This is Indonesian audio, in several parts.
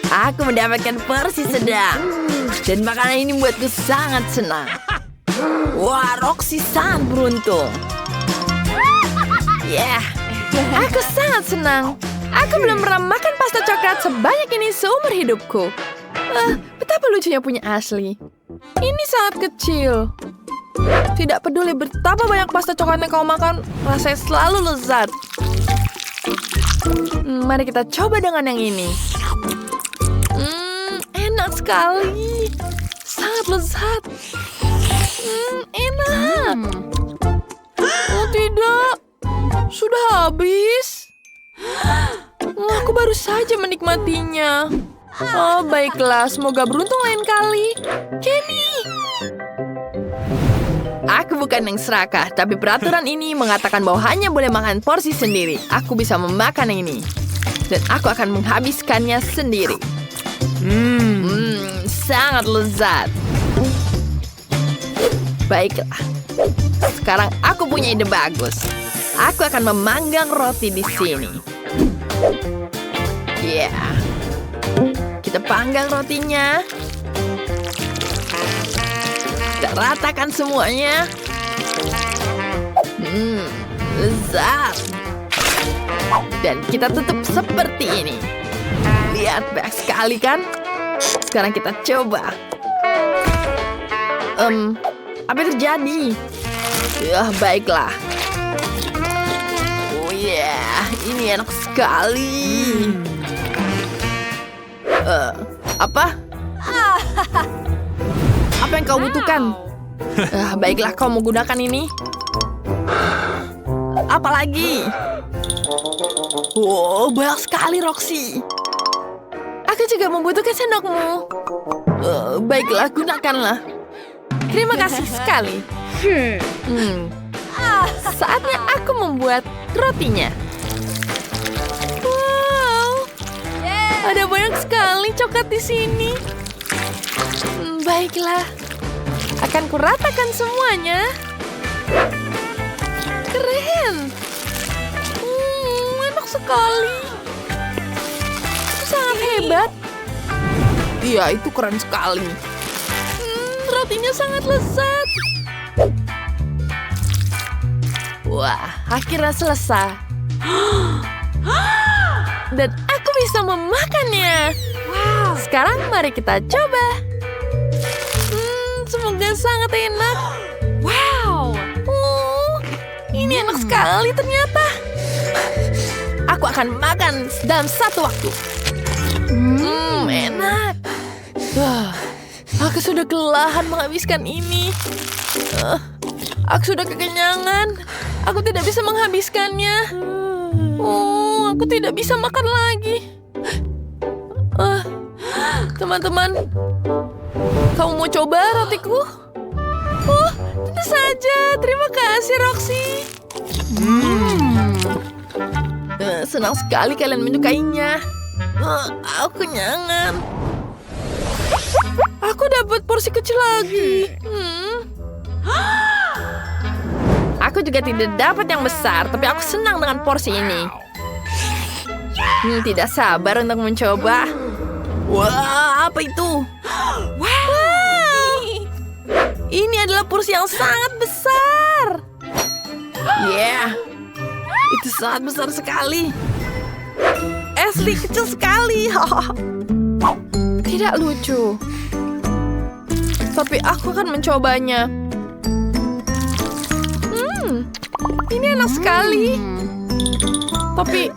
Aku mendapatkan porsi sedang. Dan makanan ini membuatku sangat senang. Wah, Roxy sangat beruntung. Aku sangat senang. Aku belum pernah makan pasta coklat sebanyak ini seumur hidupku. Betapa lucunya punya Ashley. Ini sangat kecil. Tidak peduli betapa banyak pasta coklat yang kau makan, rasanya selalu lezat. Mari kita coba dengan yang ini. Enak sekali. Sangat lezat. Enak. Oh tidak. Sudah habis. Aku baru saja menikmatinya. Oh, baiklah. Semoga beruntung lain kali. Kenny. Aku bukan yang serakah, tapi peraturan ini mengatakan bahwa hanya boleh makan porsi sendiri. Aku bisa memakan ini. Dan aku akan menghabiskannya sendiri. Sangat lezat. Baiklah. Sekarang aku punya ide bagus. Aku akan memanggang roti di sini. Kita panggang rotinya. Kita ratakan semuanya. Lezat. Dan kita tutup seperti ini. Lihat, baik sekali kan? Sekarang kita coba. Apa yang terjadi? Baiklah. Oh ini enak sekali. Apa? Apa yang kau butuhkan? Baiklah, kau menggunakan ini. Apa lagi? Wow, banyak sekali, Roxy. Aku juga membutuhkan sendokmu. Baiklah, gunakanlah. Terima kasih sekali. Saatnya aku membuat rotinya. Wow, ada banyak sekali coklat di sini. Baiklah, akan kuratakan semuanya. Keren. Enak sekali. Sangat hebat. Iya, itu keren sekali. Rotinya sangat lezat. Wah, akhirnya selesai. Dan aku bisa memakannya. Wow. Sekarang mari kita coba. Semoga sangat enak. Wow. Ini enak sekali ternyata. Aku akan makan dalam satu waktu. Enak. Aku sudah kelelahan menghabiskan ini. Aku sudah kekenyangan. Aku tidak bisa menghabiskannya. Aku tidak bisa makan lagi. Teman-teman, kamu mau coba rotiku? Tentu saja. Terima kasih, Roxy. Senang sekali kalian menyukainya. Aku kenyangkan. Aku dapat porsi kecil lagi. Aku juga tidak dapat yang besar, tapi aku senang dengan porsi ini. Tidak sabar untuk mencoba. Wah, apa itu? Wow! Ini adalah porsi yang sangat besar. Itu sangat besar sekali. Ashley kecil sekali. Tidak lucu. Tapi aku akan mencobanya. Ini enak sekali. Tapi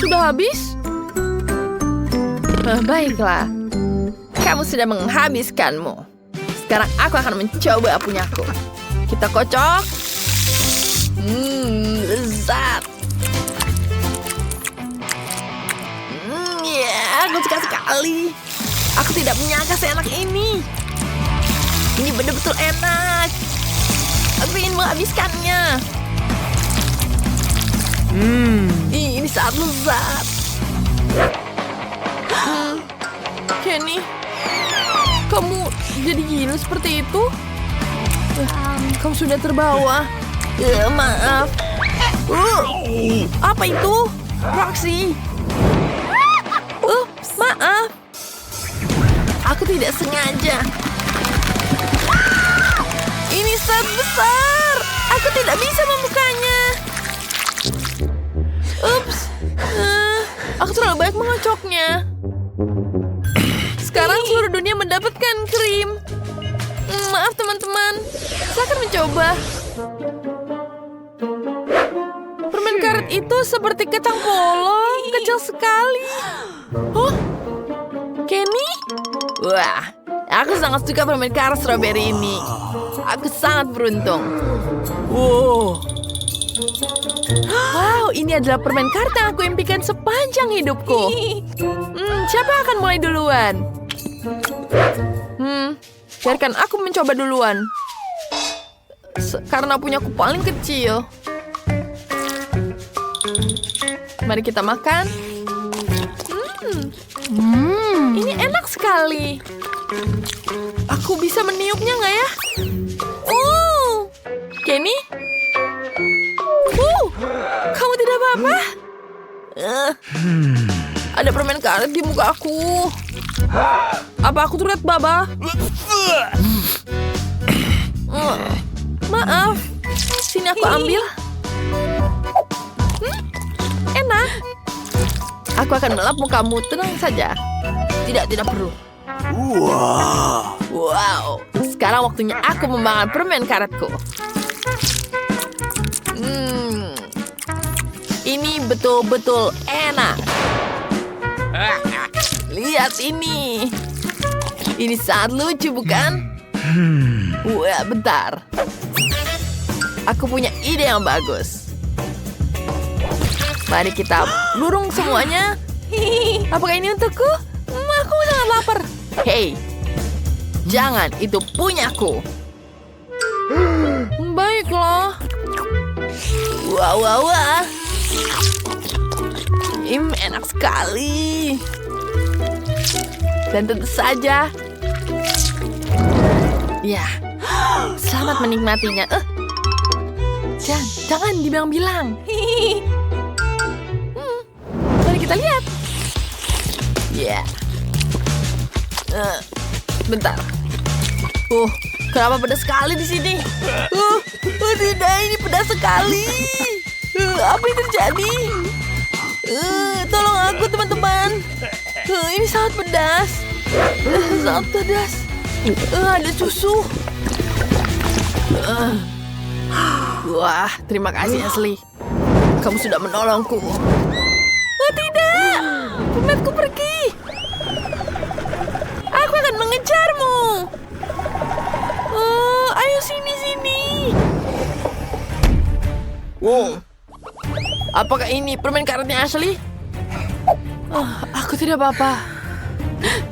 sudah habis? Baiklah. Kamu sudah menghabiskanmu. Sekarang aku akan mencoba punyaku. Kita kocok. Lezat. Aku suka sekali. Aku tidak menyangka seenak ini. Ini betul-betul enak. Aku ingin menghabiskannya. Ini sangat lezat. Kenny, kamu jadi gila seperti itu? Kamu sudah terbawa. Maaf. Apa itu? Roxy. Maaf. tidak sengaja. Ini sangat besar. Aku tidak bisa membukanya. Ups. Aku terlalu banyak mengocoknya. Sekarang seluruh dunia mendapatkan krim. Maaf teman-teman. Saya akan mencoba. Permen karet itu seperti kacang polong. Kecil sekali. Oh, Kenny? Wah, aku sangat suka permen karet strawberry ini. Aku sangat beruntung. Wow, ini adalah permen karet yang aku impikan sepanjang hidupku. Siapa yang akan mulai duluan? Biarkan aku mencoba duluan. Karena punyaku paling kecil. Mari kita makan. Ini enak sekali. Aku bisa meniupnya nggak ya? Kenny? Kamu tidak apa-apa? Ada permen karet di muka aku. Apa aku terlihat baba? Maaf. Sini aku ambil. Enak. Aku akan melap mukamu, tenang saja. Tidak perlu. Wow. Sekarang waktunya aku memakan permen karetku. Ini betul-betul enak. Lihat ini. Ini sangat lucu, bukan? Wah, bentar. Aku punya ide yang bagus. Mari kita lurung semuanya. Apakah ini untukku? Aku sangat lapar. Hei, jangan, itu punyaku. Baiklah. Wah. Enak sekali. Dan tentu saja. Ya, selamat menikmatinya. Jangan dibilang-bilang. Mari kita lihat. Ya. Bentar. Kenapa pedas sekali di sini? Tidak, ini pedas sekali. Apa yang terjadi? Tolong aku, teman-teman. Ini sangat pedas. Sangat pedas. Ada susu. Wah, terima kasih Ashley. Kamu sudah menolongku. Tidak. Permenku pergi. Aku akan mengejarmu. Ayo sini. Apakah ini permen karetnya Ashley? Aku tidak apa-apa.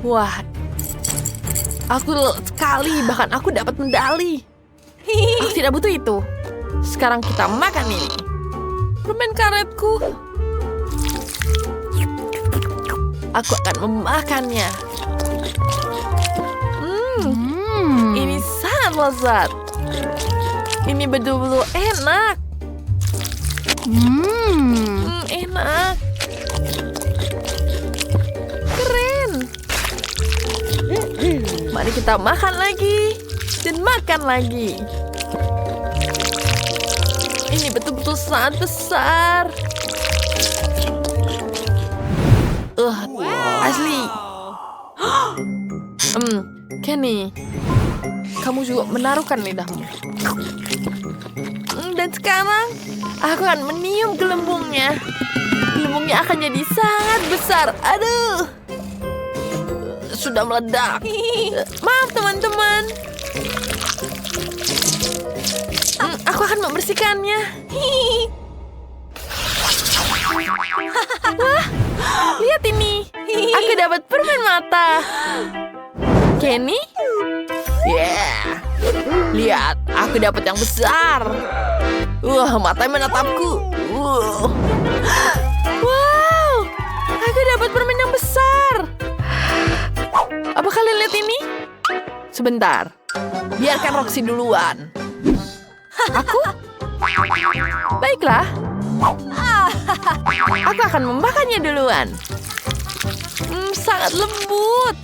Wah, aku sekali, bahkan aku dapat medali. Aku tidak butuh itu. Sekarang kita makan ini. Permen karetku. Aku akan memakannya. Ini sangat lezat. Ini betul-betul enak. Enak. Keren. Mari kita makan lagi. Dan makan lagi. Ini betul-betul sangat besar. Ashley. Kenny. Kamu juga menaruhkan lidahmu. Dan sekarang, aku akan meniup gelembungnya. Gelembungnya akan jadi sangat besar. Aduh. Sudah meledak. Maaf teman-teman. Aku akan membersihkannya. Wah, lihat ini. Aku dapat permen mata. Kenny? Yeah. Lihat, aku dapat yang besar. Matanya menatapku. Wow, aku dapat permen yang besar. Apa kalian lihat ini? Sebentar, biarkan Roxy duluan. Aku? Baiklah. Aku akan memakannya duluan. Sangat lembut.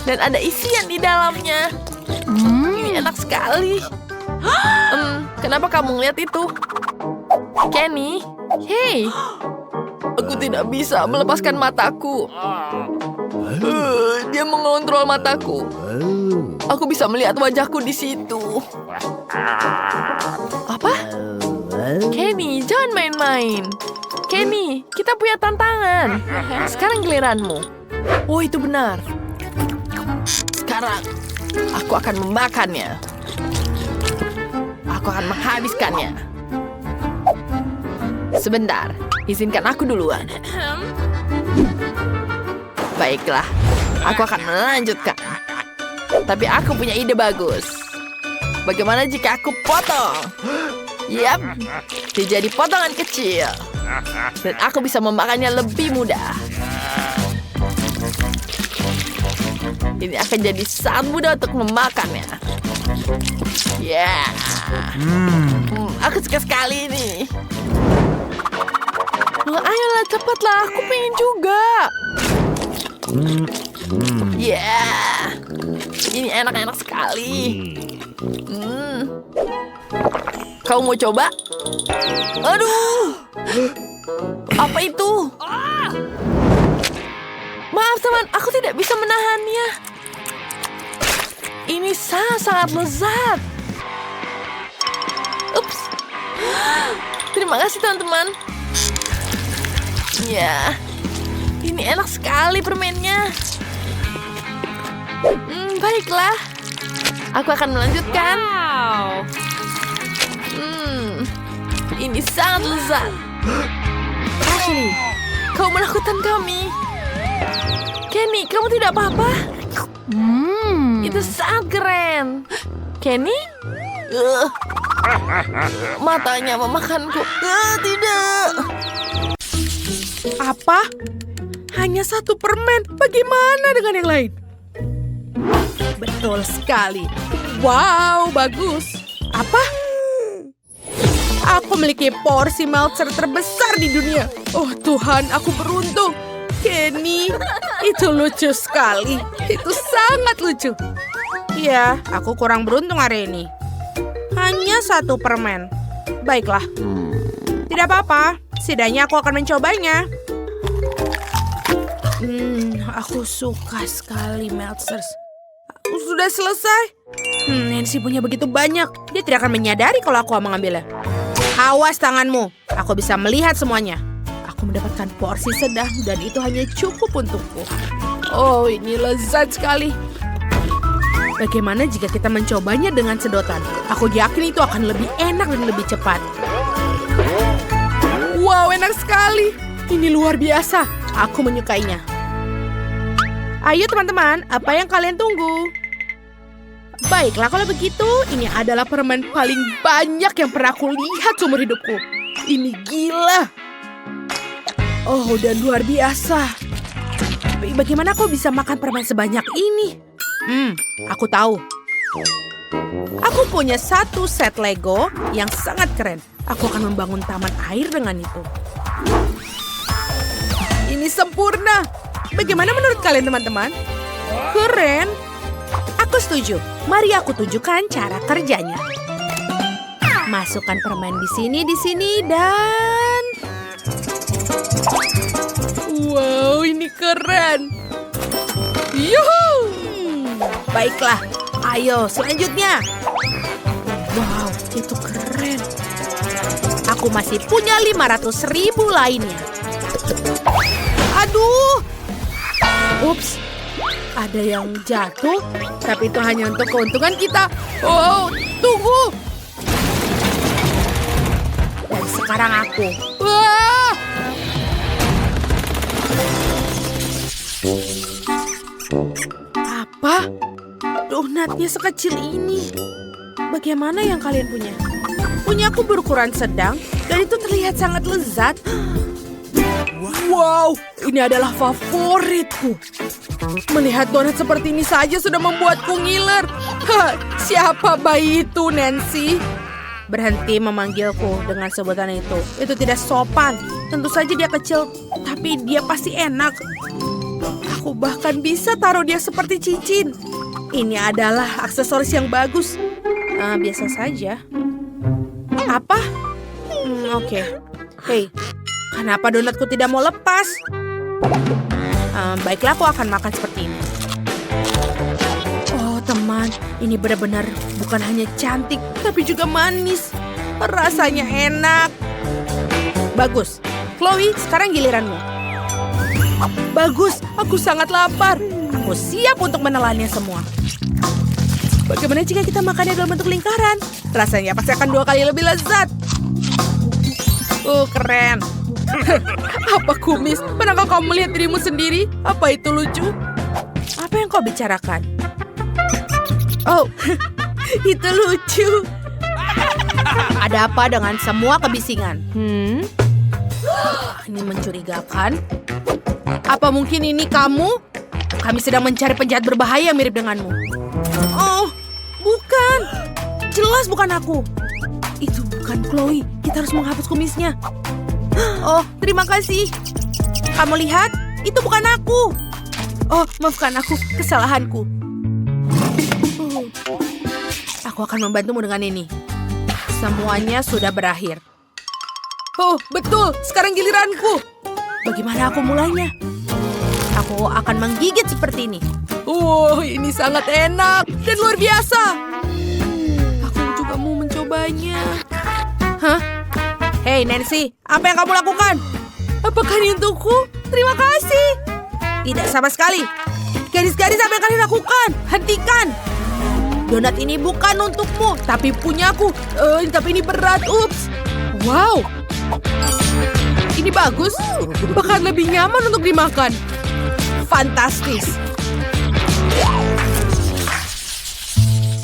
Dan ada isian di dalamnya. Ini enak sekali. Kenapa kamu ngeliat itu? Kenny, hey. Aku tidak bisa melepaskan mataku. Dia mengontrol mataku. Aku bisa melihat wajahku di situ. Apa? Kenny, jangan main-main. Kenny, kita punya tantangan. Sekarang giliranmu. Oh, itu benar. Sekarang, aku akan memakannya. Aku akan menghabiskannya. Sebentar, izinkan aku duluan. Baiklah, aku akan melanjutkan. Tapi aku punya ide bagus. Bagaimana jika aku potong? Yap, dia jadi potongan kecil. Dan aku bisa memakannya lebih mudah. Ini akan jadi sangat mudah untuk memakannya. Aku suka sekali ini. Ayolah, cepatlah. Aku pengen juga. Ini enak-enak sekali. Kau mau coba? Aduh! Apa itu? Maaf teman, aku tidak bisa menahannya. Ini sangat lezat. Ups. Terima kasih teman-teman. Ya, ini enak sekali permennya. Baiklah. Aku akan melanjutkan. Ini sangat lezat. Ashley, kau menakutkan kami. Kenny, kamu tidak apa-apa? Itu sangat keren. Kenny? Matanya memakanku. Tidak. Apa? Hanya satu permen. Bagaimana dengan yang lain? Betul sekali. Wow, bagus. Apa? Aku memiliki porsi meltzer terbesar di dunia. Oh Tuhan, aku beruntung. Kenny, itu lucu sekali. Itu sangat lucu. Iya, aku kurang beruntung hari ini. Hanya satu permen. Baiklah. Tidak apa-apa. Setidaknya aku akan mencobanya. Aku suka sekali meltzers. Sudah selesai. Nancy punya begitu banyak. Dia tidak akan menyadari kalau aku mengambilnya. Awas tanganmu. Aku bisa melihat semuanya. Aku mendapatkan porsi sedang dan itu hanya cukup untukku. Oh, ini lezat sekali. Bagaimana jika kita mencobanya dengan sedotan? Aku yakin itu akan lebih enak dan lebih cepat. Wow, enak sekali. Ini luar biasa. Aku menyukainya. Ayo teman-teman, apa yang kalian tunggu? Baiklah, kalau begitu, ini adalah permen paling banyak yang pernah aku lihat seumur hidupku. Ini gila. Oh, dan luar biasa. Tapi bagaimana kau bisa makan permen sebanyak ini? Aku tahu. Aku punya satu set Lego yang sangat keren. Aku akan membangun taman air dengan itu. Ini sempurna. Bagaimana menurut kalian teman-teman? Keren. Aku setuju. Mari aku tunjukkan cara kerjanya. Masukkan permen di sini, dan... Wow, ini keren. Yuhu! Baiklah, ayo selanjutnya. Wow, itu keren. Aku masih punya 500.000 lainnya. Aduh! Ups, ada yang jatuh, tapi itu hanya untuk keuntungan kita. Oh, tunggu. Dan sekarang aku. Wah! Apa? Donatnya sekecil ini. Bagaimana yang kalian punya? Punya aku berukuran sedang, dan itu terlihat sangat lezat. Wow, ini adalah favoritku. Melihat donat seperti ini saja sudah membuatku ngiler. Siapa bayi itu, Nancy? Berhenti memanggilku dengan sebutan itu. Itu tidak sopan. Tentu saja dia kecil, tapi dia pasti enak. Aku bahkan bisa taruh dia seperti cincin. Ini adalah aksesoris yang bagus. Biasa saja. Apa? Oke. Hei, kenapa donatku tidak mau lepas? Baiklah, aku akan makan seperti ini. Oh, teman, ini benar-benar bukan hanya cantik, tapi juga manis. Rasanya enak. Bagus. Chloe, sekarang giliranmu. Bagus, aku sangat lapar. Aku siap untuk menelannya semua. Bagaimana jika kita makannya dalam bentuk lingkaran? Rasanya pasti akan 2 kali lebih lezat. Keren. Apa kumis? Pernahkah kamu melihat dirimu sendiri? Apa itu lucu? Apa yang kau bicarakan? Oh, itu lucu. Ada apa dengan semua kebisingan? Ini mencurigakan. Apa mungkin ini kamu? Kami sedang mencari penjahat berbahaya yang mirip denganmu. Oh, bukan. Jelas bukan aku. Itu bukan Chloe. Kita harus menghapus kumisnya. Oh, terima kasih. Kamu lihat? Itu bukan aku. Oh, maafkan aku. Kesalahanku. Aku akan membantumu dengan ini. Semuanya sudah berakhir. Oh, betul. Sekarang giliranku. Bagaimana aku mulainya? Aku akan menggigit seperti ini. Oh, ini sangat enak dan luar biasa. Aku juga mau mencobanya. Hah? Hei, Nancy, apa yang kamu lakukan? Apakah ini untukku? Terima kasih. Tidak sama sekali. Gadis-gadis, apa yang kalian lakukan? Hentikan. Donat ini bukan untukmu, tapi punyaku. Tapi ini berat. Ups. Wow. Ini bagus. Bahkan lebih nyaman untuk dimakan. Fantastis.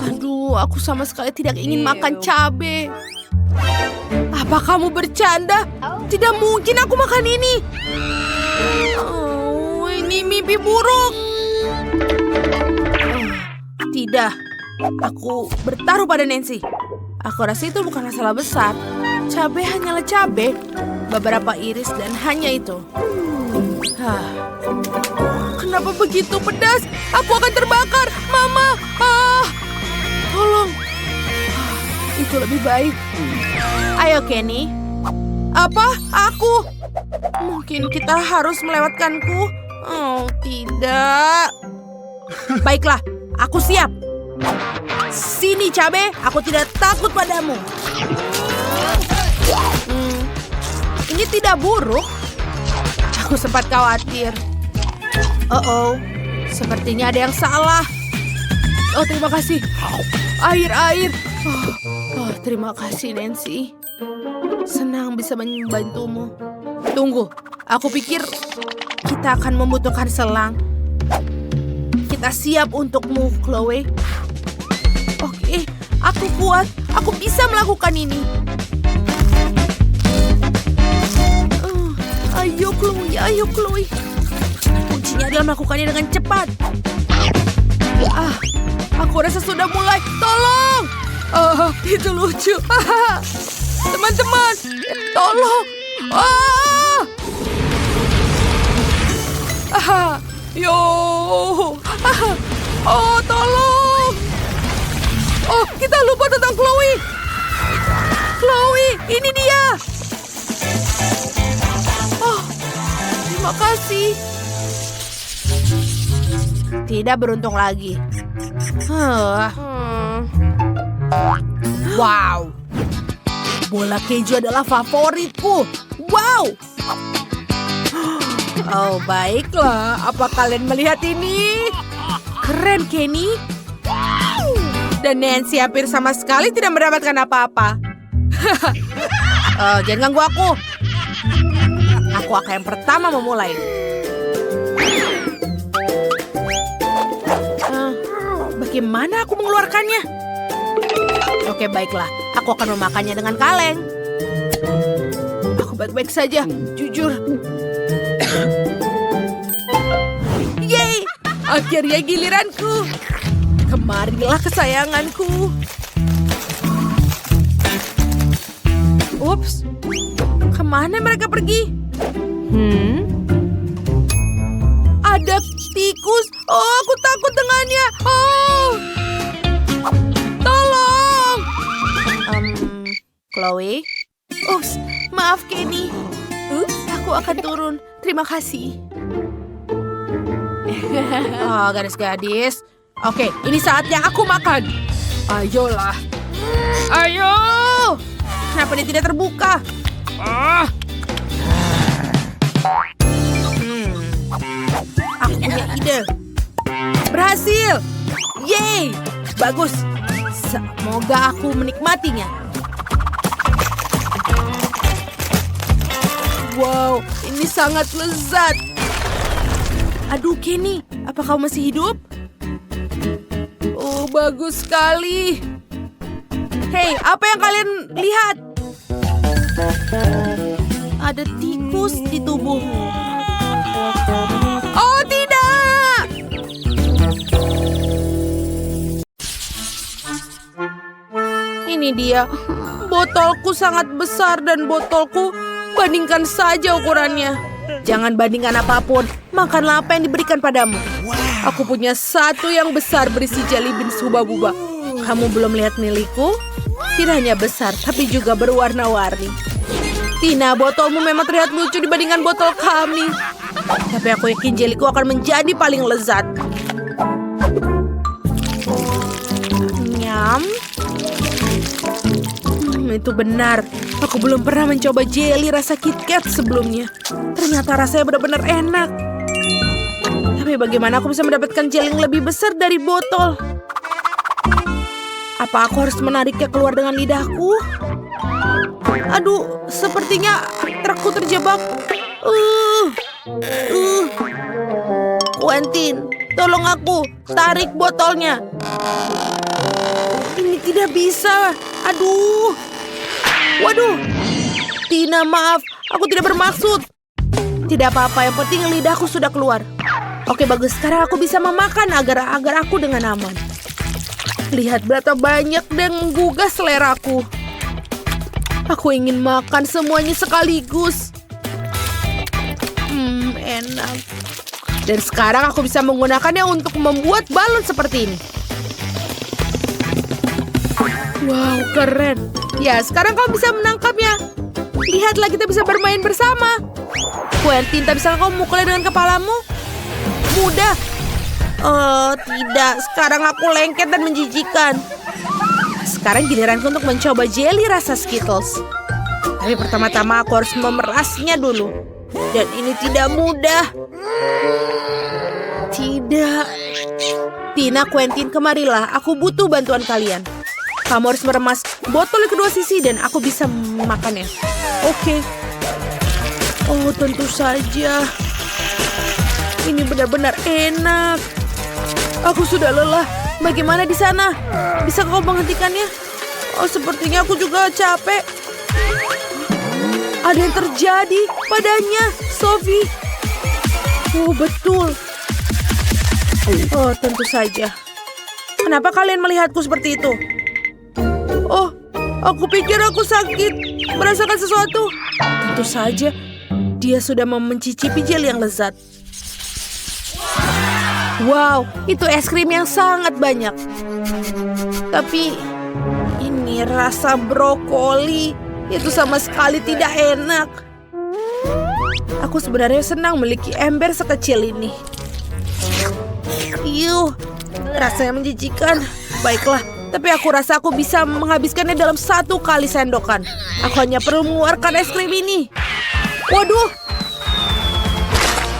Aduh, aku sama sekali tidak ingin makan cabai. Apa kamu bercanda? Tidak mungkin aku makan ini. Oh, ini mimpi buruk. Tidak. Aku bertaruh pada Nancy. Aku rasa itu bukan masalah besar. Cabai hanyalah cabai. Beberapa iris dan hanya itu. Kenapa begitu pedas? Aku akan terbakar. Mama. Tolong. Itu lebih baik. Ayo, Kenny. Apa? Aku? Mungkin kita harus melewatkanku. Oh, tidak. Baiklah, aku siap. Sini, cabai. Aku tidak takut padamu. Ini tidak buruk. Aku sempat khawatir. Sepertinya ada yang salah. Oh, terima kasih. Air. Terima kasih, Nancy. Senang bisa membantumu. Tunggu, aku pikir kita akan membutuhkan selang. Kita siap untukmu, Chloe. Oke, aku kuat. Aku bisa melakukan ini. Ayo, Chloe. Kuncinya adalah melakukannya dengan cepat. Aku rasa sudah mulai. Tolong! Itu lucu. Teman-teman, tolong. Tolong. Kita lupa tentang Chloe. Chloe, ini dia. Terima kasih. Tidak beruntung lagi. Wow. Bola keju adalah favoritku. Wow. Oh, baiklah. Apa kalian melihat ini? Keren, Kenny. Dan Nancy hampir sama sekali tidak mendapatkan apa-apa. Jangan ganggu aku. Aku akan yang pertama memulai. Bagaimana aku mengeluarkannya? Oke, baiklah. Aku akan memakannya dengan kaleng. Aku baik-baik saja, jujur. Yeay! Akhirnya giliranku. Kemarilah kesayanganku. Ups. Kemana mereka pergi? Ada tikus. Oh, aku takut dengannya. Oh, tolong. Chloe. Ups, maaf Kenny. Aku akan turun. Terima kasih. Oh, gadis-gadis. Oke, ini saatnya aku makan. Ayolah. Ayo. Kenapa dia tidak terbuka? Aku punya ide. Berhasil. Yeay. Bagus. Semoga aku menikmatinya. Wow, ini sangat lezat. Aduh, Kenny, apa kau masih hidup? Oh, bagus sekali. Hei, apa yang kalian lihat? Ada tikus di tubuhmu. Oh, tidak! Ini dia. Botolku sangat besar dan botolku bandingkan saja ukurannya. Jangan bandingkan apapun. Makanlah apa yang diberikan padamu. Aku punya satu yang besar berisi jelly beans huba-buba. Kamu belum lihat milikku? Tidak hanya besar, tapi juga berwarna-warni. Tina, botolmu memang terlihat lucu dibandingkan botol kami. Tapi aku yakin jellyku akan menjadi paling lezat. Nyam. Itu benar. Aku belum pernah mencoba jelly rasa KitKat sebelumnya. Ternyata rasanya benar-benar enak. Tapi bagaimana aku bisa mendapatkan jelly yang lebih besar dari botol? Apa aku harus menariknya keluar dengan lidahku? Aduh, sepertinya trukku terjebak. Quentin, tolong aku. Tarik botolnya. Ini tidak bisa. Aduh. Waduh, Tina, maaf, aku tidak bermaksud. Tidak apa-apa, yang penting lidahku sudah keluar. Oke, bagus, sekarang aku bisa memakan agar aku dengan aman. Lihat berapa banyak dan menggugah seleraku. Aku ingin makan semuanya sekaligus. Enak. Dan sekarang aku bisa menggunakannya untuk membuat balon seperti ini. Wow, keren. Ya, sekarang kau bisa menangkapnya. Lihatlah, kita bisa bermain bersama. Quentin, tak bisa kau mukulnya dengan kepalamu? Mudah. Oh, tidak. Sekarang aku lengket dan menjijikan. Sekarang giliranku untuk mencoba jelly rasa Skittles. Tapi pertama-tama aku harus memerasnya dulu. Dan ini tidak mudah. Tidak. Tina, Quentin, kemarilah. Aku butuh bantuan kalian. Kamu harus meremas botol di kedua sisi dan aku bisa memakannya. Oke. Oh, tentu saja. Ini benar-benar enak. Aku sudah lelah. Bagaimana di sana? Bisa kau menghentikannya? Oh, sepertinya aku juga capek. Ada yang terjadi padanya, Sophie. Oh, betul. Oh, tentu saja. Kenapa kalian melihatku seperti itu? Oh, aku pikir aku sakit. Merasakan sesuatu. Tentu saja, dia sudah mencicipi jelly yang lezat. Wow, itu es krim yang sangat banyak. Tapi, ini rasa brokoli. Itu sama sekali tidak enak. Aku sebenarnya senang memiliki ember sekecil ini. Yuh, rasanya menjijikan. Baiklah. Tapi aku rasa aku bisa menghabiskannya dalam 1 kali sendokan. Aku hanya perlu mengeluarkan es krim ini. Waduh.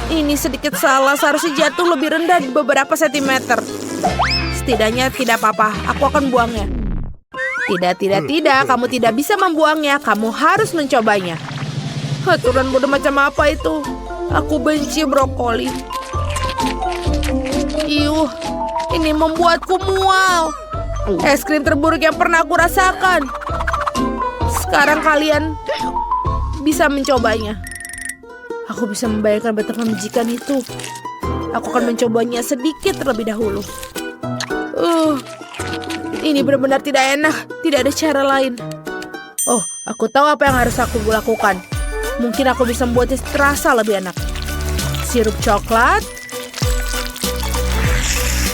Ini sedikit salah. Seharusnya jatuh lebih rendah di beberapa sentimeter. Setidaknya tidak apa-apa. Aku akan buangnya. Tidak. Kamu tidak bisa membuangnya. Kamu harus mencobanya. Aturan bodoh macam apa itu? Aku benci brokoli. Iuh. Ini membuatku mual. Es krim terburuk yang pernah aku rasakan. Sekarang kalian bisa mencobanya. Aku bisa membayangkan betapa menjijikan itu. Aku akan mencobanya sedikit terlebih dahulu. Ini benar-benar tidak enak. Tidak ada cara lain. Oh, aku tahu apa yang harus aku lakukan. Mungkin aku bisa membuatnya terasa lebih enak. Sirup coklat.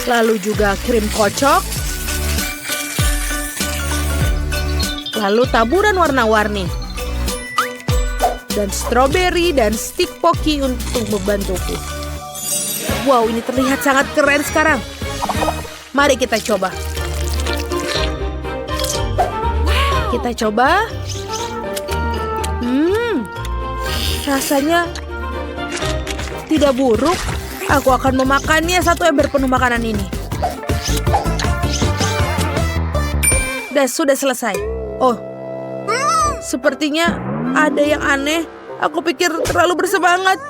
Lalu juga krim kocok. Lalu taburan warna-warni. Dan stroberi dan stik poki untuk membantuku. Wow, ini terlihat sangat keren sekarang. Mari kita coba. Kita coba. Rasanya tidak buruk. Aku akan memakannya satu ember penuh makanan ini. Dan sudah selesai. Oh, sepertinya ada yang aneh. Aku pikir terlalu bersemangat.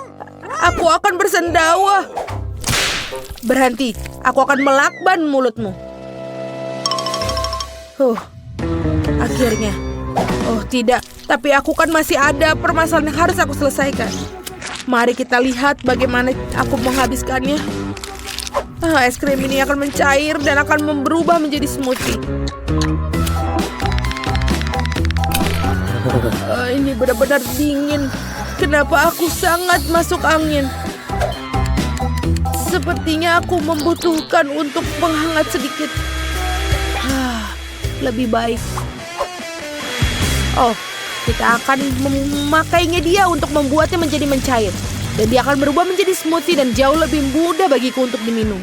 Aku akan bersendawa. Berhenti. Aku akan melakban mulutmu. Akhirnya. Oh, tidak. Tapi aku kan masih ada permasalahan yang harus aku selesaikan. Mari kita lihat bagaimana aku menghabiskannya. Es krim ini akan mencair dan akan berubah menjadi smoothie. Ini benar-benar dingin. Kenapa aku sangat masuk angin? Sepertinya aku membutuhkan untuk penghangat sedikit. Lebih baik. Oh, kita akan memakainya dia untuk membuatnya menjadi mencair. Dan dia akan berubah menjadi smoothie dan jauh lebih mudah bagiku untuk diminum.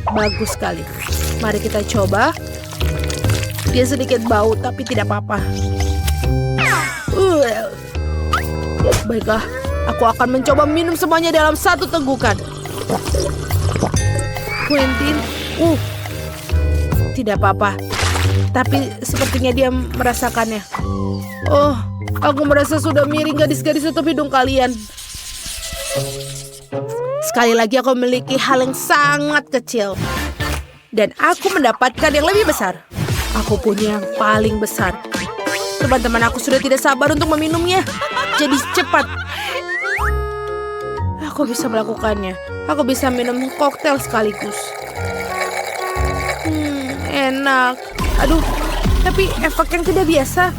Bagus sekali. Mari kita coba. Dia sedikit bau, tapi tidak apa-apa. Baiklah, aku akan mencoba minum semuanya dalam satu tegуkan. Quentin, tidak apa-apa. Tapi sepertinya dia merasakannya. Oh, aku merasa sudah miring gadis-gadis tutup hidung kalian. Sekali lagi aku memiliki hal yang sangat kecil. Dan aku mendapatkan yang lebih besar. Aku punya yang paling besar. Teman-teman aku sudah tidak sabar untuk meminumnya. Jadi cepat. Aku bisa melakukannya. Aku bisa minum koktail sekaligus. Enak. Aduh, tapi efek yang tidak biasa.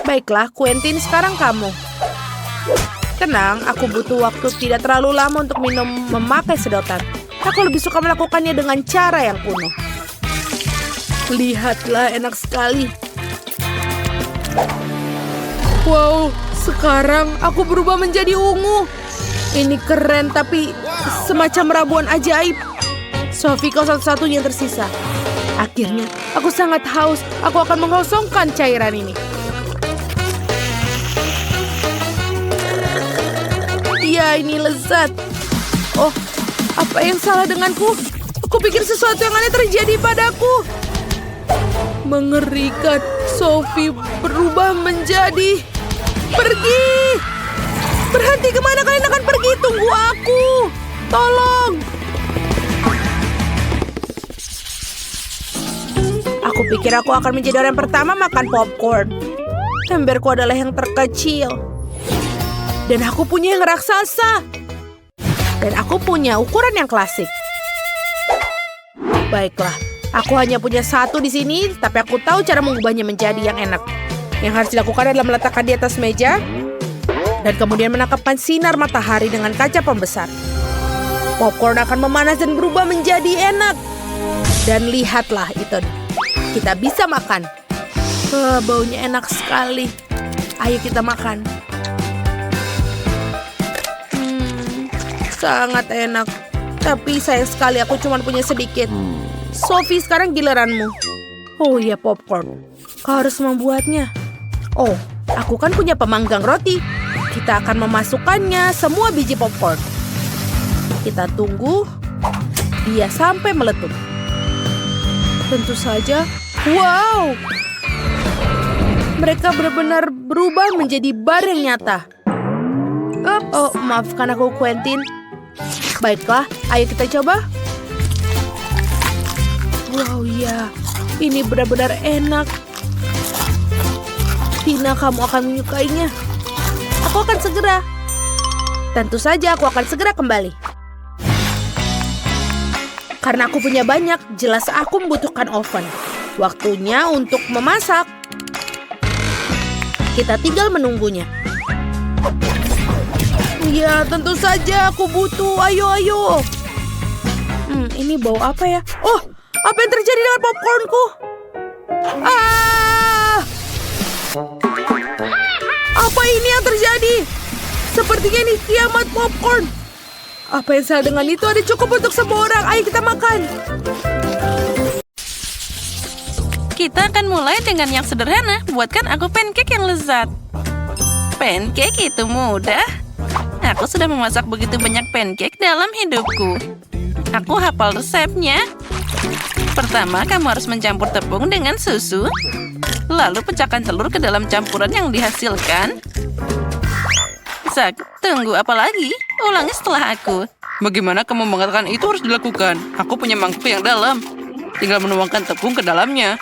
Baiklah, Quentin, sekarang kamu. Tenang, aku butuh waktu tidak terlalu lama untuk minum memakai sedotan. Aku lebih suka melakukannya dengan cara yang kuno. Lihatlah, enak sekali. Wow, sekarang aku berubah menjadi ungu. Ini keren, tapi semacam ramuan ajaib. Sophie, kau satu-satunya yang tersisa. Akhirnya, aku sangat haus. Aku akan mengosongkan cairan ini. Ya, ini lezat. Oh, apa yang salah denganku? Aku pikir sesuatu yang aneh terjadi padaku. Mengerikan. Sophie berubah menjadi... Pergi! Berhenti, kemana kalian akan pergi? Tunggu aku! Tolong! Aku pikir aku akan menjadi orang pertama makan popcorn. Emberku adalah yang terkecil. Dan aku punya yang raksasa. Dan aku punya ukuran yang klasik. Baiklah, aku hanya punya satu di sini, tapi aku tahu cara mengubahnya menjadi yang enak. Yang harus dilakukan adalah meletakkan di atas meja, dan kemudian menangkapkan sinar matahari dengan kaca pembesar. Popcorn akan memanas dan berubah menjadi enak. Dan lihatlah, Ethan. Kita bisa makan. Baunya enak sekali. Ayo kita makan. Sangat enak. Tapi sayang sekali aku cuma punya sedikit. Sophie, sekarang giliranmu. Oh iya, popcorn. Kau harus membuatnya. Oh, aku kan punya pemanggang roti. Kita akan memasukkannya semua biji popcorn. Kita tunggu dia sampai meletup. Tentu saja. Wow! Mereka benar-benar berubah menjadi bar yang nyata. Oh, maafkan aku, Quentin. Baiklah, ayo kita coba. Wow, ya. Ini benar-benar enak. Tina, kamu akan menyukainya. Aku akan segera. Tentu saja aku akan segera kembali. Karena aku punya banyak, jelas aku membutuhkan oven. Waktunya untuk memasak. Kita tinggal menunggunya. Iya, tentu saja aku butuh. Ayo, ayo. Ini bau apa ya? Oh, apa yang terjadi dengan popcornku? Ah! Apa ini yang terjadi? Sepertinya ini kiamat popcorn. Apa yang salah dengan itu? Ada cukup untuk semua orang. Ayo kita makan. Kita akan mulai dengan yang sederhana. Buatkan aku pancake yang lezat. Pancake itu mudah. Aku sudah memasak begitu banyak pancake dalam hidupku. Aku hafal resepnya. Pertama, kamu harus mencampur tepung dengan susu. Lalu pecahkan telur ke dalam campuran yang dihasilkan. Zack, tunggu apa lagi? Ulangi setelah aku. Bagaimana kamu mengatakan itu harus dilakukan? Aku punya mangkuk yang dalam. Tinggal menuangkan tepung ke dalamnya.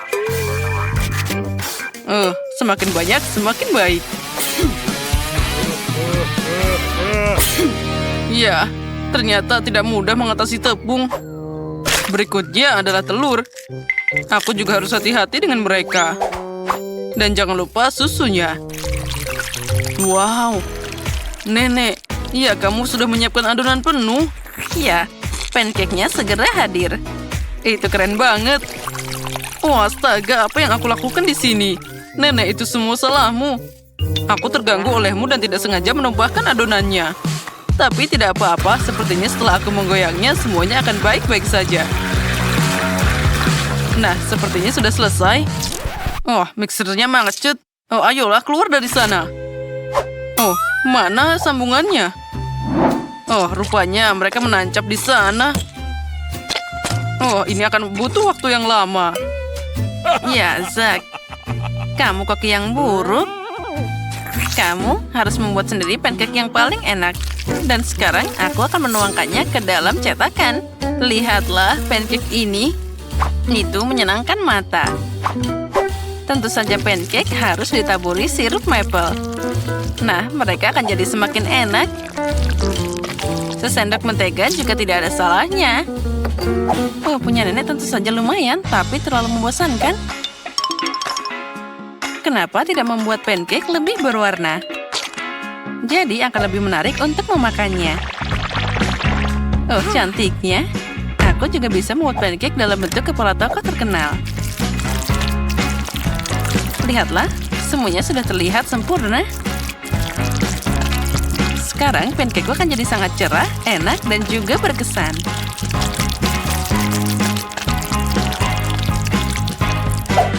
Semakin banyak, semakin baik. Ya, ternyata tidak mudah mengatasi tepung. Berikutnya adalah telur. Aku juga harus hati-hati dengan mereka. Dan jangan lupa susunya. Wow. Nenek, iya kamu sudah menyiapkan adonan penuh. Ya, pancake-nya segera hadir. Itu keren banget. Wah, astaga, apa yang aku lakukan di sini? Nenek, itu semua salahmu. Aku terganggu olehmu dan tidak sengaja menumpahkan adonannya. Tapi tidak apa-apa, sepertinya setelah aku menggoyangnya, semuanya akan baik-baik saja. Nah, sepertinya sudah selesai. Oh, mixernya macet. Oh, ayolah keluar dari sana. Oh, mana sambungannya? Oh, rupanya mereka menancap di sana. Oh, ini akan butuh waktu yang lama. Ya, Zack. Kamu koki yang buruk. Kamu harus membuat sendiri pancake yang paling enak. Dan sekarang aku akan menuangkannya ke dalam cetakan. Lihatlah pancake ini. Itu menyenangkan mata. Tentu saja pancake harus ditaburi sirup maple. Nah, mereka akan jadi semakin enak. Sesendok mentega juga tidak ada salahnya. Oh, punya nenek tentu saja lumayan, tapi terlalu membosankan. Kenapa tidak membuat pancake lebih berwarna? Jadi akan lebih menarik untuk memakannya. Oh, cantiknya. Aku juga bisa membuat pancake dalam bentuk kepala tokoh terkenal. Lihatlah, semuanya sudah terlihat sempurna. Sekarang pancake akan jadi sangat cerah, enak, dan juga berkesan.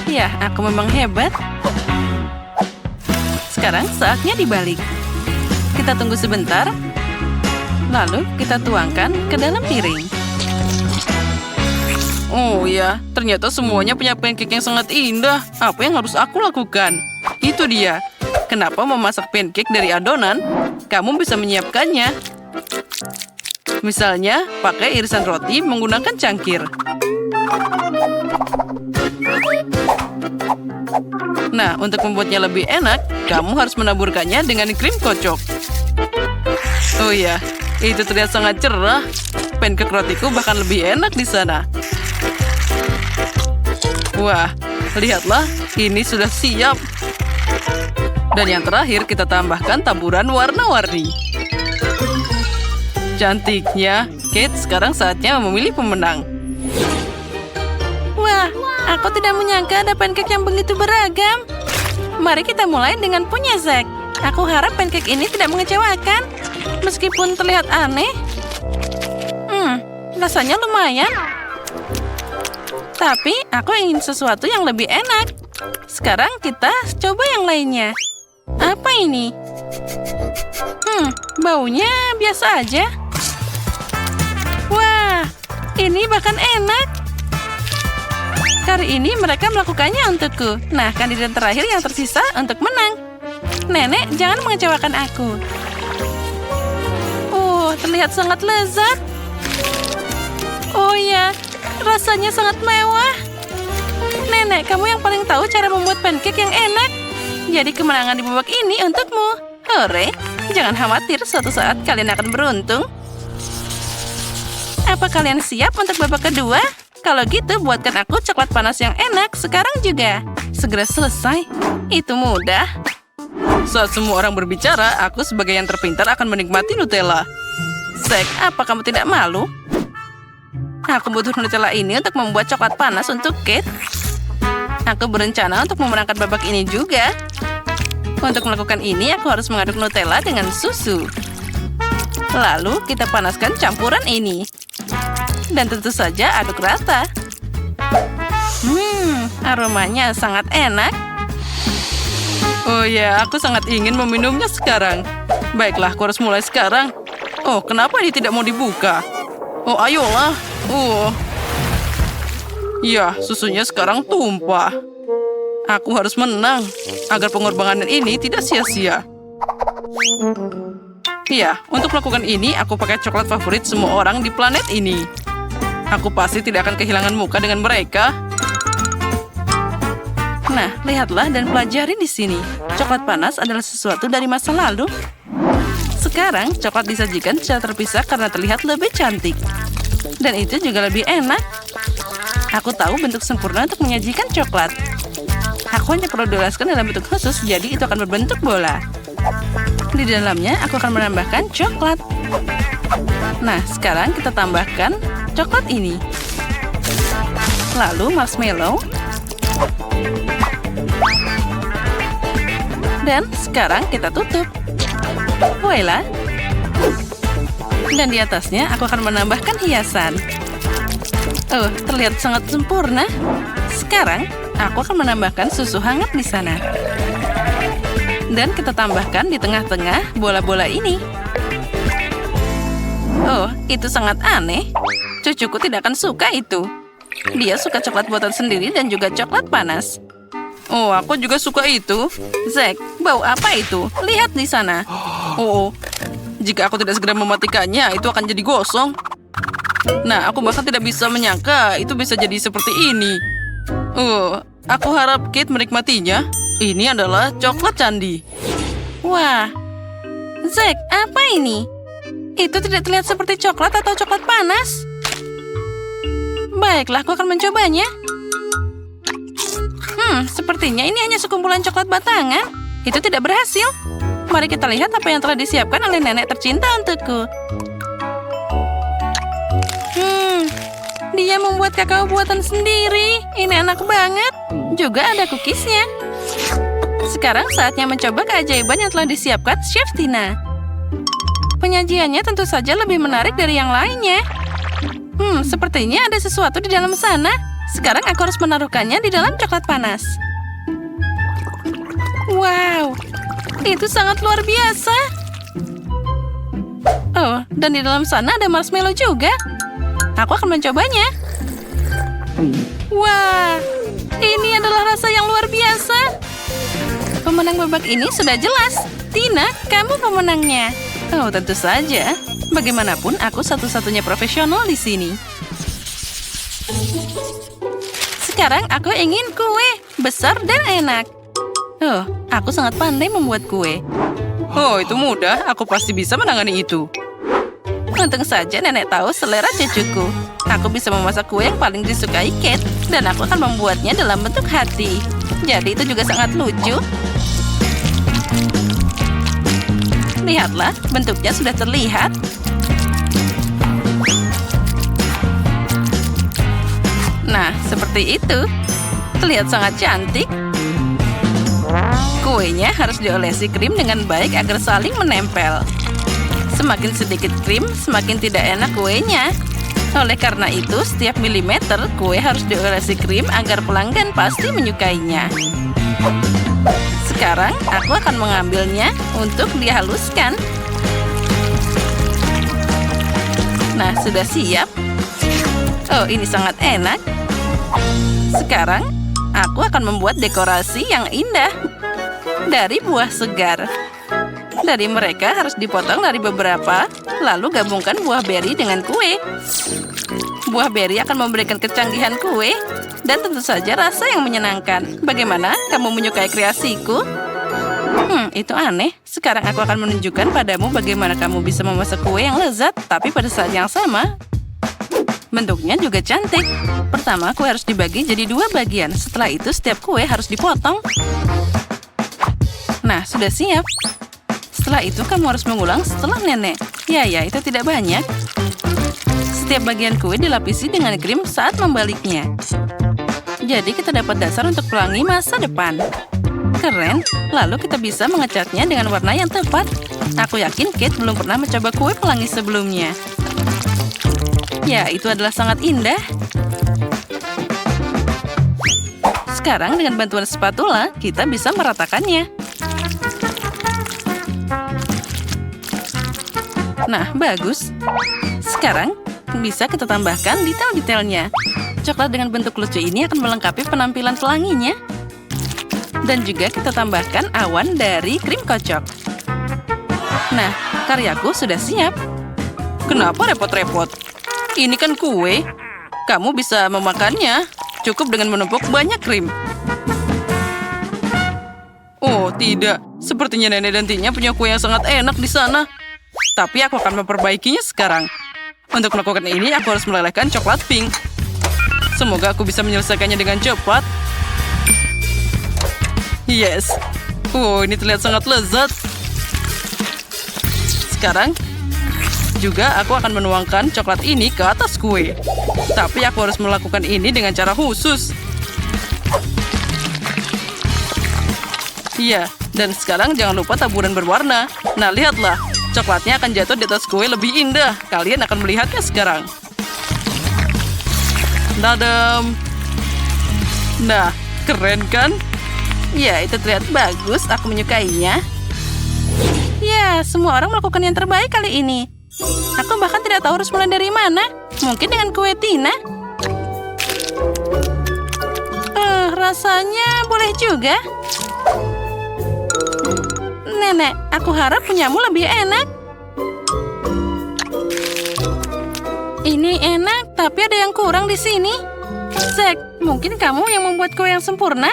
Ya, aku memang hebat. Sekarang saatnya dibalik. Kita tunggu sebentar. Lalu kita tuangkan ke dalam piring. Oh ya, ternyata semuanya punya pancake yang sangat indah. Apa yang harus aku lakukan? Itu dia. Kenapa memasak pancake dari adonan? Kamu bisa menyiapkannya. Misalnya, pakai irisan roti menggunakan cangkir. Nah, untuk membuatnya lebih enak, kamu harus menaburkannya dengan krim kocok. Oh ya, itu terlihat sangat cerah. Pancake rotiku bahkan lebih enak di sana. Wah, lihatlah, ini sudah siap. Dan yang terakhir, kita tambahkan taburan warna-warni. Cantiknya. Kate, sekarang saatnya memilih pemenang. Wah, aku tidak menyangka ada pancake yang begitu beragam. Mari kita mulai dengan punya Zack. Aku harap pancake ini tidak mengecewakan. Meskipun terlihat aneh. Rasanya lumayan. Tapi aku ingin sesuatu yang lebih enak. Sekarang kita coba yang lainnya. Apa ini? Baunya biasa aja. Wah, ini bahkan enak. Kali ini mereka melakukannya untukku. Nah, kandidat terakhir yang tersisa untuk menang. Nenek, jangan mengecewakan aku. Terlihat sangat lezat. Oh ya, rasanya sangat mewah. Nenek, kamu yang paling tahu cara membuat pancake yang enak. Jadi kemenangan di babak ini untukmu. Hore, jangan khawatir, suatu saat kalian akan beruntung. Apa kalian siap untuk babak kedua? Kalau gitu, buatkan aku coklat panas yang enak sekarang juga. Segera selesai. Itu mudah. Saat semua orang berbicara, aku sebagai yang terpintar akan menikmati Nutella. Zack, apa kamu tidak malu? Aku butuh Nutella ini untuk membuat coklat panas untuk Kate. Aku berencana untuk memenangkan babak ini juga. Untuk melakukan ini, aku harus mengaduk Nutella dengan susu. Lalu, kita panaskan campuran ini. Dan tentu saja aduk rata. Aromanya sangat enak. Oh ya, aku sangat ingin meminumnya sekarang. Baiklah, aku harus mulai sekarang. Oh, kenapa ini tidak mau dibuka? Oh, ayolah. Oh. Ya, susunya sekarang tumpah. Aku harus menang agar pengorbanan ini tidak sia-sia. Ya, untuk melakukan ini, aku pakai coklat favorit semua orang di planet ini. Aku pasti tidak akan kehilangan muka dengan mereka. Nah, lihatlah dan pelajari di sini. Coklat panas adalah sesuatu dari masa lalu. Sekarang, coklat disajikan secara terpisah karena terlihat lebih cantik. Dan itu juga lebih enak. Aku tahu bentuk sempurna untuk menyajikan coklat. Aku hanya perlu dioleskan dalam bentuk khusus, jadi itu akan berbentuk bola. Di dalamnya, aku akan menambahkan coklat. Nah, sekarang kita tambahkan coklat ini. Lalu marshmallow. Dan sekarang kita tutup. Voila. Dan di atasnya, aku akan menambahkan hiasan. Oh, terlihat sangat sempurna. Sekarang, aku akan menambahkan susu hangat di sana. Dan kita tambahkan di tengah-tengah bola-bola ini. Oh, itu sangat aneh. Cucuku tidak akan suka itu. Dia suka coklat buatan sendiri dan juga coklat panas. Oh, aku juga suka itu. Zack, bau apa itu? Lihat di sana. Oh, jika aku tidak segera mematikannya, itu akan jadi gosong. Nah, aku bahkan tidak bisa menyangka itu bisa jadi seperti ini. Oh, aku harap Kate menikmatinya. Ini adalah coklat candi. Wah, Zack, apa ini? Itu tidak terlihat seperti coklat atau coklat panas. Baiklah, aku akan mencobanya. Sepertinya ini hanya sekumpulan coklat batangan. Itu tidak berhasil. Mari kita lihat apa yang telah disiapkan oleh nenek tercinta untukku. Dia membuat kakao buatan sendiri. Ini enak banget. Juga ada cookiesnya. Sekarang saatnya mencoba keajaiban yang telah disiapkan Chef Tina. Penyajiannya tentu saja lebih menarik dari yang lainnya. Sepertinya ada sesuatu di dalam sana. Sekarang aku harus menaruhkannya di dalam coklat panas. Wow, itu sangat luar biasa. Oh, dan di dalam sana ada marshmallow juga. Aku akan mencobanya. Wah, ini adalah rasa yang luar biasa. Pemenang babak ini sudah jelas. Tina, kamu pemenangnya. Oh, tentu saja. Bagaimanapun, aku satu-satunya profesional di sini. Sekarang aku ingin kue besar dan enak. Oh, aku sangat pandai membuat kue. Oh, itu mudah. Aku pasti bisa menangani itu. Untung saja nenek tahu selera cucuku. Aku bisa memasak kue yang paling disukai Kate, dan aku akan membuatnya dalam bentuk hati. Jadi itu juga sangat lucu. Lihatlah, bentuknya sudah terlihat. Nah, seperti itu. Terlihat sangat cantik. Kuenya harus diolesi krim dengan baik agar saling menempel. Semakin sedikit krim, semakin tidak enak kuenya. Oleh karena itu, setiap milimeter kue harus diolesi krim agar pelanggan pasti menyukainya. Sekarang, aku akan mengambilnya untuk dihaluskan. Nah, sudah siap. Oh, ini sangat enak. Sekarang, aku akan membuat dekorasi yang indah dari buah segar. Dari mereka harus dipotong dari beberapa, lalu gabungkan buah beri dengan kue. Buah beri akan memberikan kecanggihan kue, dan tentu saja rasa yang menyenangkan. Bagaimana? Kamu menyukai kreasiku? Itu aneh. Sekarang aku akan menunjukkan padamu bagaimana kamu bisa memasak kue yang lezat, tapi pada saat yang sama, bentuknya juga cantik. Pertama, kue harus dibagi jadi 2 bagian. Setelah itu, setiap kue harus dipotong. Nah, sudah siap. Setelah itu kamu harus mengulang setelah nenek. Ya, itu tidak banyak. Setiap bagian kue dilapisi dengan krim saat membaliknya. Jadi kita dapat dasar untuk pelangi masa depan. Keren. Lalu kita bisa mengecatnya dengan warna yang tepat. Aku yakin Kate belum pernah mencoba kue pelangi sebelumnya. Ya, itu adalah sangat indah. Sekarang dengan bantuan spatula, kita bisa meratakannya. Nah, bagus. Sekarang, bisa kita tambahkan detail-detailnya. Coklat dengan bentuk lucu ini akan melengkapi penampilan pelanginya. Dan juga kita tambahkan awan dari krim kocok. Nah, karyaku sudah siap. Kenapa repot-repot? Ini kan kue. Kamu bisa memakannya. Cukup dengan menumpuk banyak krim. Oh, tidak. Sepertinya nenek dan Tina punya kue yang sangat enak di sana. Tapi aku akan memperbaikinya sekarang. Untuk melakukan ini, aku harus melelehkan coklat pink. Semoga aku bisa menyelesaikannya dengan cepat. Yes. Oh, ini terlihat sangat lezat. Sekarang, juga aku akan menuangkan coklat ini ke atas kue. Tapi aku harus melakukan ini dengan cara khusus. Iya, dan sekarang jangan lupa taburan berwarna. Nah, lihatlah. Coklatnya akan jatuh di atas kue lebih indah. Kalian akan melihatnya sekarang. Tadam. Nah, keren kan? Ya, itu terlihat bagus. Aku menyukainya. Ya, semua orang melakukan yang terbaik kali ini. Aku bahkan tidak tahu harus mulai dari mana. Mungkin dengan kue Tina. Rasanya boleh juga. Nenek, aku harap punyamu lebih enak. Ini enak, tapi ada yang kurang di sini. Zack, mungkin kamu yang membuat kue yang sempurna?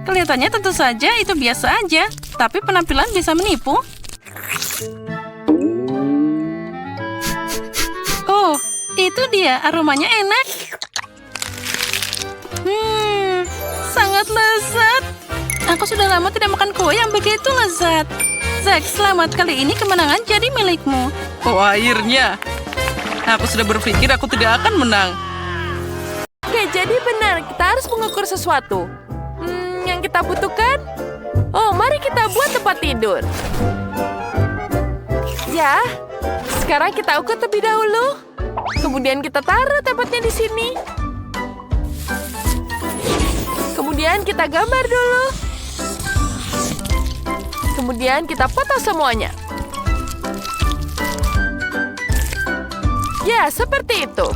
Kelihatannya tentu saja itu biasa aja, tapi penampilan bisa menipu. Oh, itu dia. Aromanya enak. Sangat lezat. Aku sudah lama tidak makan kue yang begitu lezat. Zack, selamat. Kali ini kemenangan jadi milikmu. Oh, akhirnya. Aku sudah berpikir aku tidak akan menang. Oke, jadi benar. Kita harus mengukur sesuatu. Yang kita butuhkan? Oh, mari kita buat tempat tidur. Ya, sekarang kita ukur terlebih dahulu. Kemudian kita taruh tempatnya di sini. Kemudian kita gambar dulu. Kemudian kita foto semuanya. Ya, seperti itu.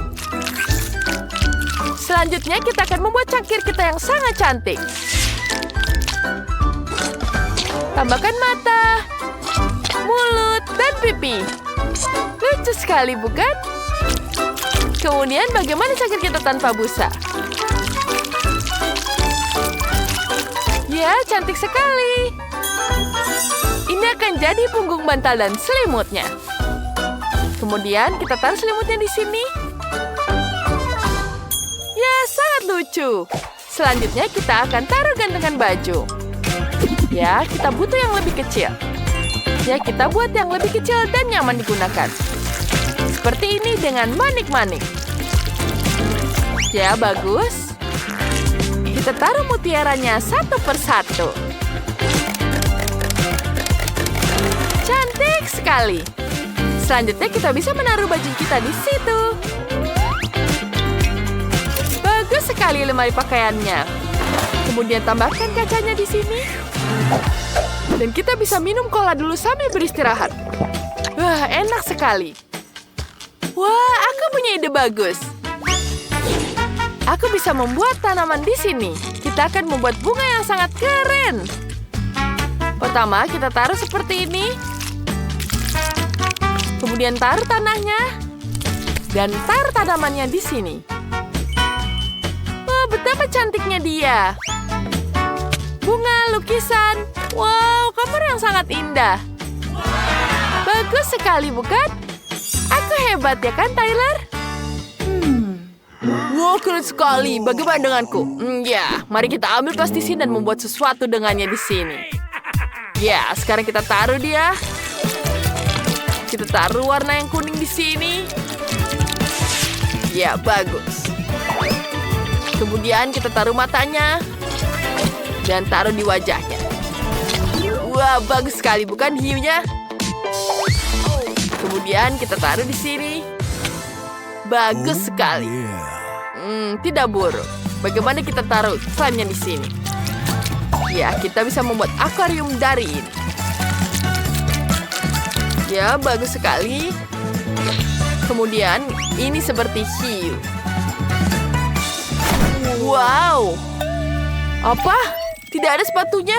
Selanjutnya kita akan membuat cangkir kita yang sangat cantik. Tambahkan mata, mulut, dan pipi. Lucu sekali, bukan? Kemudian bagaimana cangkir kita tanpa busa? Ya, cantik sekali. Ini akan jadi punggung bantal dan selimutnya. Kemudian kita taruh selimutnya di sini. Ya, sangat lucu. Selanjutnya kita akan taruh gantungan baju. Ya, kita butuh yang lebih kecil. Ya, kita buat yang lebih kecil dan nyaman digunakan. Seperti ini dengan manik-manik. Ya, bagus. Kita taruh mutiaranya satu persatu. Cantik sekali. Selanjutnya kita bisa menaruh baju kita di situ. Bagus sekali lemari pakaiannya. Kemudian tambahkan kacanya di sini. Dan kita bisa minum cola dulu sambil beristirahat. Wah, enak sekali. Wah, aku punya ide bagus. Aku bisa membuat tanaman di sini. Kita akan membuat bunga yang sangat keren. Pertama, kita taruh seperti ini. Kemudian taruh tanahnya. Dan taruh tanamannya di sini. Oh, betapa cantiknya dia. Bunga, lukisan. Wow, kamar yang sangat indah. Bagus sekali, bukan? Aku hebat ya kan, Tyler? Wow, keren sekali. Bagaimana denganku? Ya, mari kita ambil plastisin dan membuat sesuatu dengannya di sini. Ya, sekarang kita taruh dia. Kita taruh warna yang kuning di sini. Ya, bagus. Kemudian kita taruh matanya. Dan taruh di wajahnya. Wah, bagus sekali, bukan hiunya? Kemudian kita taruh di sini. Bagus sekali. Tidak buruk. Bagaimana kita taruh slime-nya di sini? Ya, kita bisa membuat akuarium dari ini. Ya, bagus sekali. Kemudian, ini seperti hiu. Wow. Apa? Tidak ada sepatunya?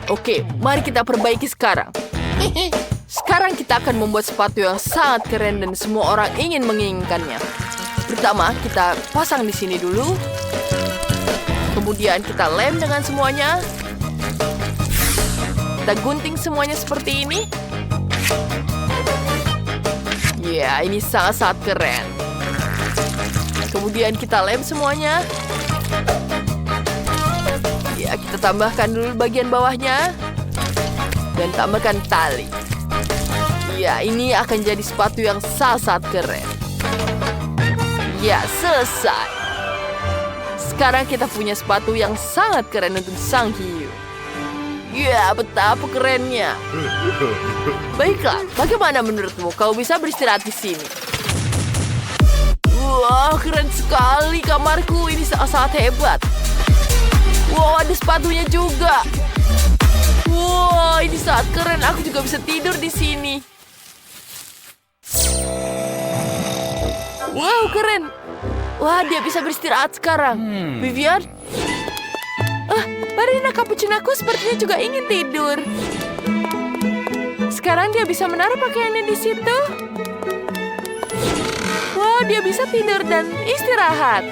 Oke, mari kita perbaiki sekarang. Sekarang kita akan membuat sepatu yang sangat keren dan semua orang ingin menginginkannya. Pertama, kita pasang di sini dulu. Kemudian kita lem dengan semuanya. Kita gunting semuanya seperti ini. Ya, ini sangat-sangat keren. Kemudian kita lem semuanya. Ya, kita tambahkan dulu bagian bawahnya. Dan tambahkan tali. Ya, ini akan jadi sepatu yang sangat keren. Ya, selesai. Sekarang kita punya sepatu yang sangat keren untuk sang hiu. Ya, betapa kerennya. Baiklah, bagaimana menurutmu? Kau bisa beristirahat di sini. Wah, keren sekali kamarku. Ini sangat hebat. Wow, ada sepatunya juga. Wow, ini sangat keren. Aku juga bisa tidur di sini. Wow, keren. Wah, dia bisa beristirahat sekarang. Vivian? Ballerina cappuccinoku sepertinya juga ingin tidur. Sekarang dia bisa menaruh pakaiannya di situ. Wow, dia bisa tidur dan istirahat.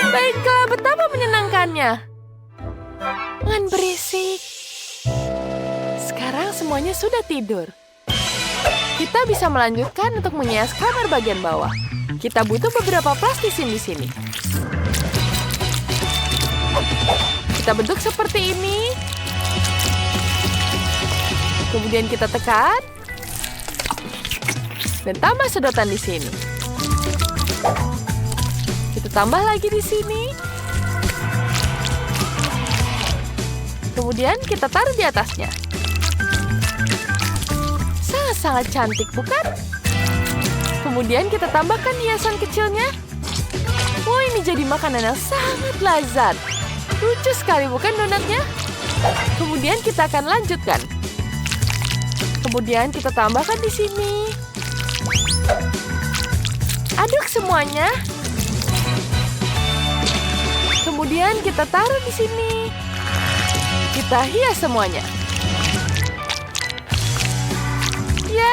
Baiklah, betapa menyenangkannya. Jangan berisik. Sekarang semuanya sudah tidur. Kita bisa melanjutkan untuk menghias kamar bagian bawah. Kita butuh beberapa plastisin di sini. Kita bentuk seperti ini. Kemudian kita tekan. Dan tambah sedotan di sini. Kita tambah lagi di sini. Kemudian kita taruh di atasnya. Sangat-sangat cantik, bukan? Kemudian kita tambahkan hiasan kecilnya. Wah, ini jadi makanan yang sangat lezat. Lucu sekali, bukan donatnya? Kemudian kita akan lanjutkan. Kemudian kita tambahkan di sini. Aduk semuanya. Kemudian kita taruh di sini. Kita hias semuanya. Ya,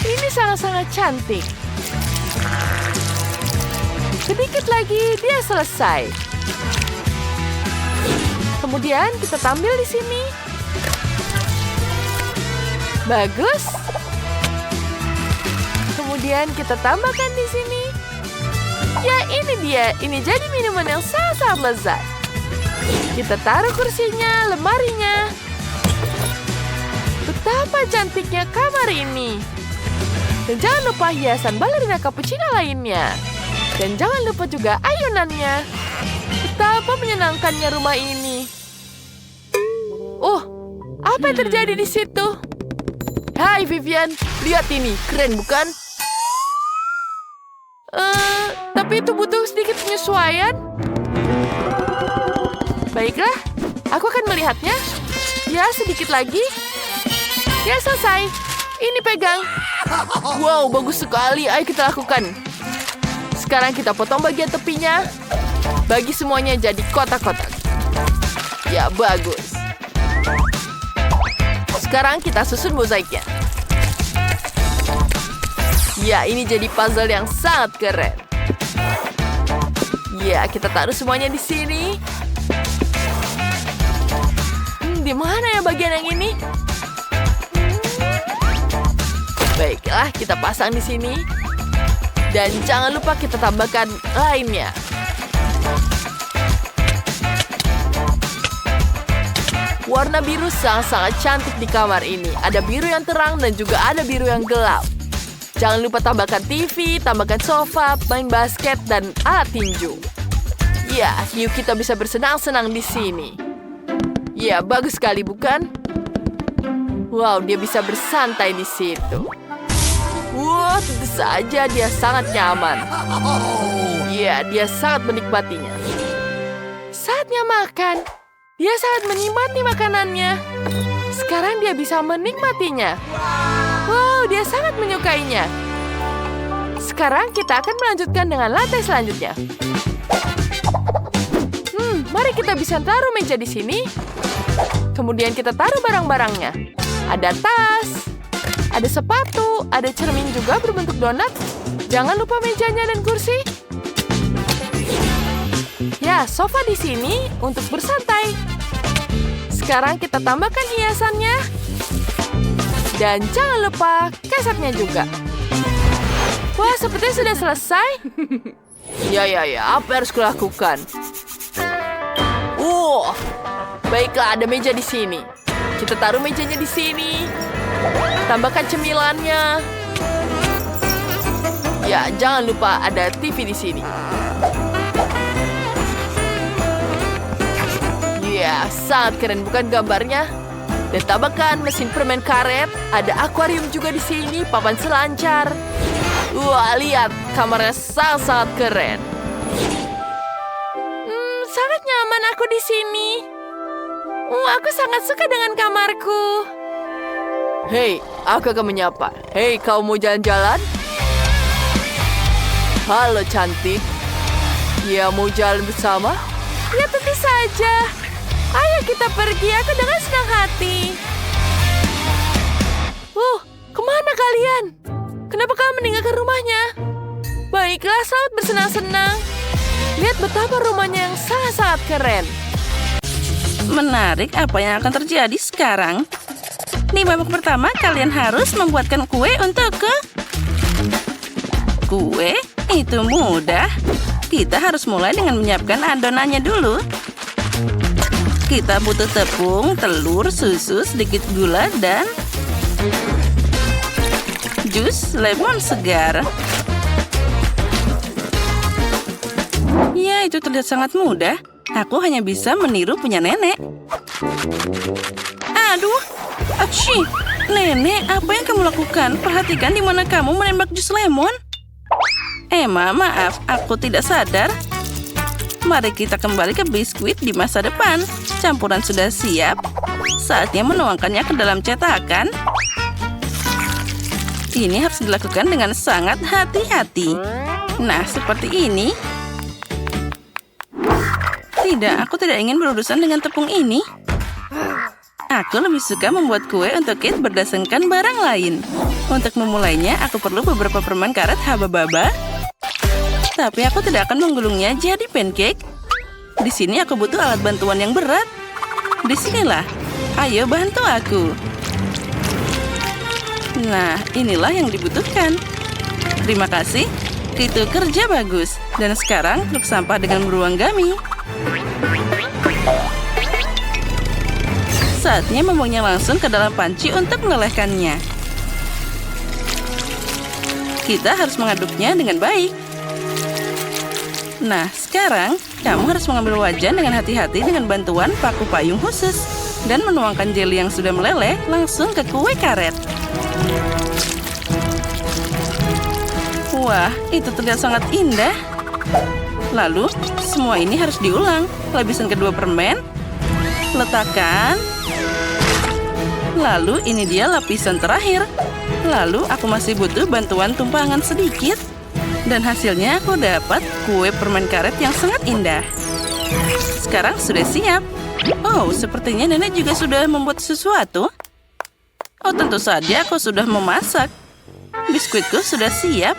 ini sangat-sangat cantik. Sedikit lagi, dia selesai. Kemudian kita tampil di sini. Bagus. Kemudian kita tambahkan di sini. Ya, ini dia. Ini jadi minuman yang sangat lezat. Kita taruh kursinya, lemarinya. Betapa cantiknya kamar ini. Dan jangan lupa hiasan ballerina cappuccino lainnya. Dan jangan lupa juga ayunannya. Betapa menyenangkannya rumah ini. Oh, apa yang terjadi di situ? Hai Vivian, lihat ini. Keren bukan? Tapi itu butuh sedikit penyesuaian. Baiklah, aku akan melihatnya. Ya, sedikit lagi. Ya, selesai. Ini pegang. Wow, bagus sekali. Ayo kita lakukan. Sekarang kita potong bagian tepinya. Bagi semuanya jadi kotak-kotak. Ya, bagus. Sekarang kita susun mozaiknya. Ya, ini jadi puzzle yang sangat keren. Ya, kita taruh semuanya di sini. Di mana ya bagian yang ini? Baiklah, kita pasang di sini. Dan jangan lupa kita tambahkan lainnya. Warna biru sangat-sangat cantik di kamar ini. Ada biru yang terang dan juga ada biru yang gelap. Jangan lupa tambahkan TV, tambahkan sofa, main basket, dan alat tinju. Ya, yuk kita bisa bersenang-senang di sini. Ya, bagus sekali bukan? Wow, dia bisa bersantai di situ. Wah, tentu saja dia sangat nyaman. Ya, dia sangat menikmatinya. Saatnya makan. Dia sangat menikmati makanannya. Sekarang dia bisa menikmatinya. Wow, dia sangat menyukainya. Sekarang kita akan melanjutkan dengan lantai selanjutnya. Mari kita bisa taruh meja di sini. Kemudian kita taruh barang-barangnya. Ada tas, ada sepatu, ada cermin juga berbentuk donat. Jangan lupa mejanya dan kursi. Ya, sofa di sini untuk bersantai. Sekarang kita tambahkan hiasannya. Dan jangan lupa kesetnya juga. Wah, sepertinya sudah selesai. Ya, apa yang harus kulakukan? Baiklah, ada meja di sini. Kita taruh mejanya di sini. Tambahkan cemilannya. Ya, jangan lupa ada TV di sini. Ya, sangat keren bukan gambarnya? Dan tambahkan mesin permen karet. Ada akuarium juga di sini, papan selancar. Wah, lihat, kamarnya sangat-sangat keren. Sangat nyaman aku di sini. Aku sangat suka dengan kamarku. Hei, aku akan menyapa. Hei, kau mau jalan-jalan? Halo, cantik. Ya, mau jalan bersama? Ya, tentu saja. Ayo kita pergi, aku dengan senang hati. Kemana kalian? Kenapa kalian meninggalkan rumahnya? Baiklah, selamat bersenang-senang. Lihat betapa rumahnya yang sangat-sangat keren. Menarik apa yang akan terjadi sekarang. Di babak pertama, kalian harus membuatkan kue untukku. Kue? Itu mudah. Kita harus mulai dengan menyiapkan adonannya dulu. Kita butuh tepung, telur, susu, sedikit gula, dan jus lemon segar. Ya, itu terlihat sangat mudah. Aku hanya bisa meniru punya nenek. Aduh, aci. Nenek, apa yang kamu lakukan? Perhatikan di mana kamu menembak jus lemon. Emma, maaf, aku tidak sadar. Mari kita kembali ke biskuit di masa depan. Campuran sudah siap. Saatnya menuangkannya ke dalam cetakan. Ini harus dilakukan dengan sangat hati-hati. Nah, seperti ini. Tidak, aku tidak ingin berurusan dengan tepung ini. Aku lebih suka membuat kue untuk Kate berdasarkan barang lain. Untuk memulainya, aku perlu beberapa permen karet haba-baba. Tapi aku tidak akan menggulungnya jadi pancake. Di sini aku butuh alat bantuan yang berat. Disinilah. Ayo bantu aku. Nah, inilah yang dibutuhkan. Terima kasih. Itu kerja bagus. Dan sekarang truk sampah dengan beruang gami. Saatnya membuangnya langsung ke dalam panci untuk melelehkannya. Kita harus mengaduknya dengan baik. Nah, sekarang kamu harus mengambil wajan dengan hati-hati dengan bantuan paku payung khusus. Dan menuangkan jeli yang sudah meleleh langsung ke kue karet. Wah, itu terlihat sangat indah. Lalu, semua ini harus diulang. Lapisan kedua permen. Letakkan. Lalu, ini dia lapisan terakhir. Lalu, aku masih butuh bantuan tumpangan sedikit. Dan hasilnya aku dapat kue permen karet yang sangat indah. Sekarang sudah siap. Oh, sepertinya nenek juga sudah membuat sesuatu. Oh, tentu saja aku sudah memasak. Biskuitku sudah siap.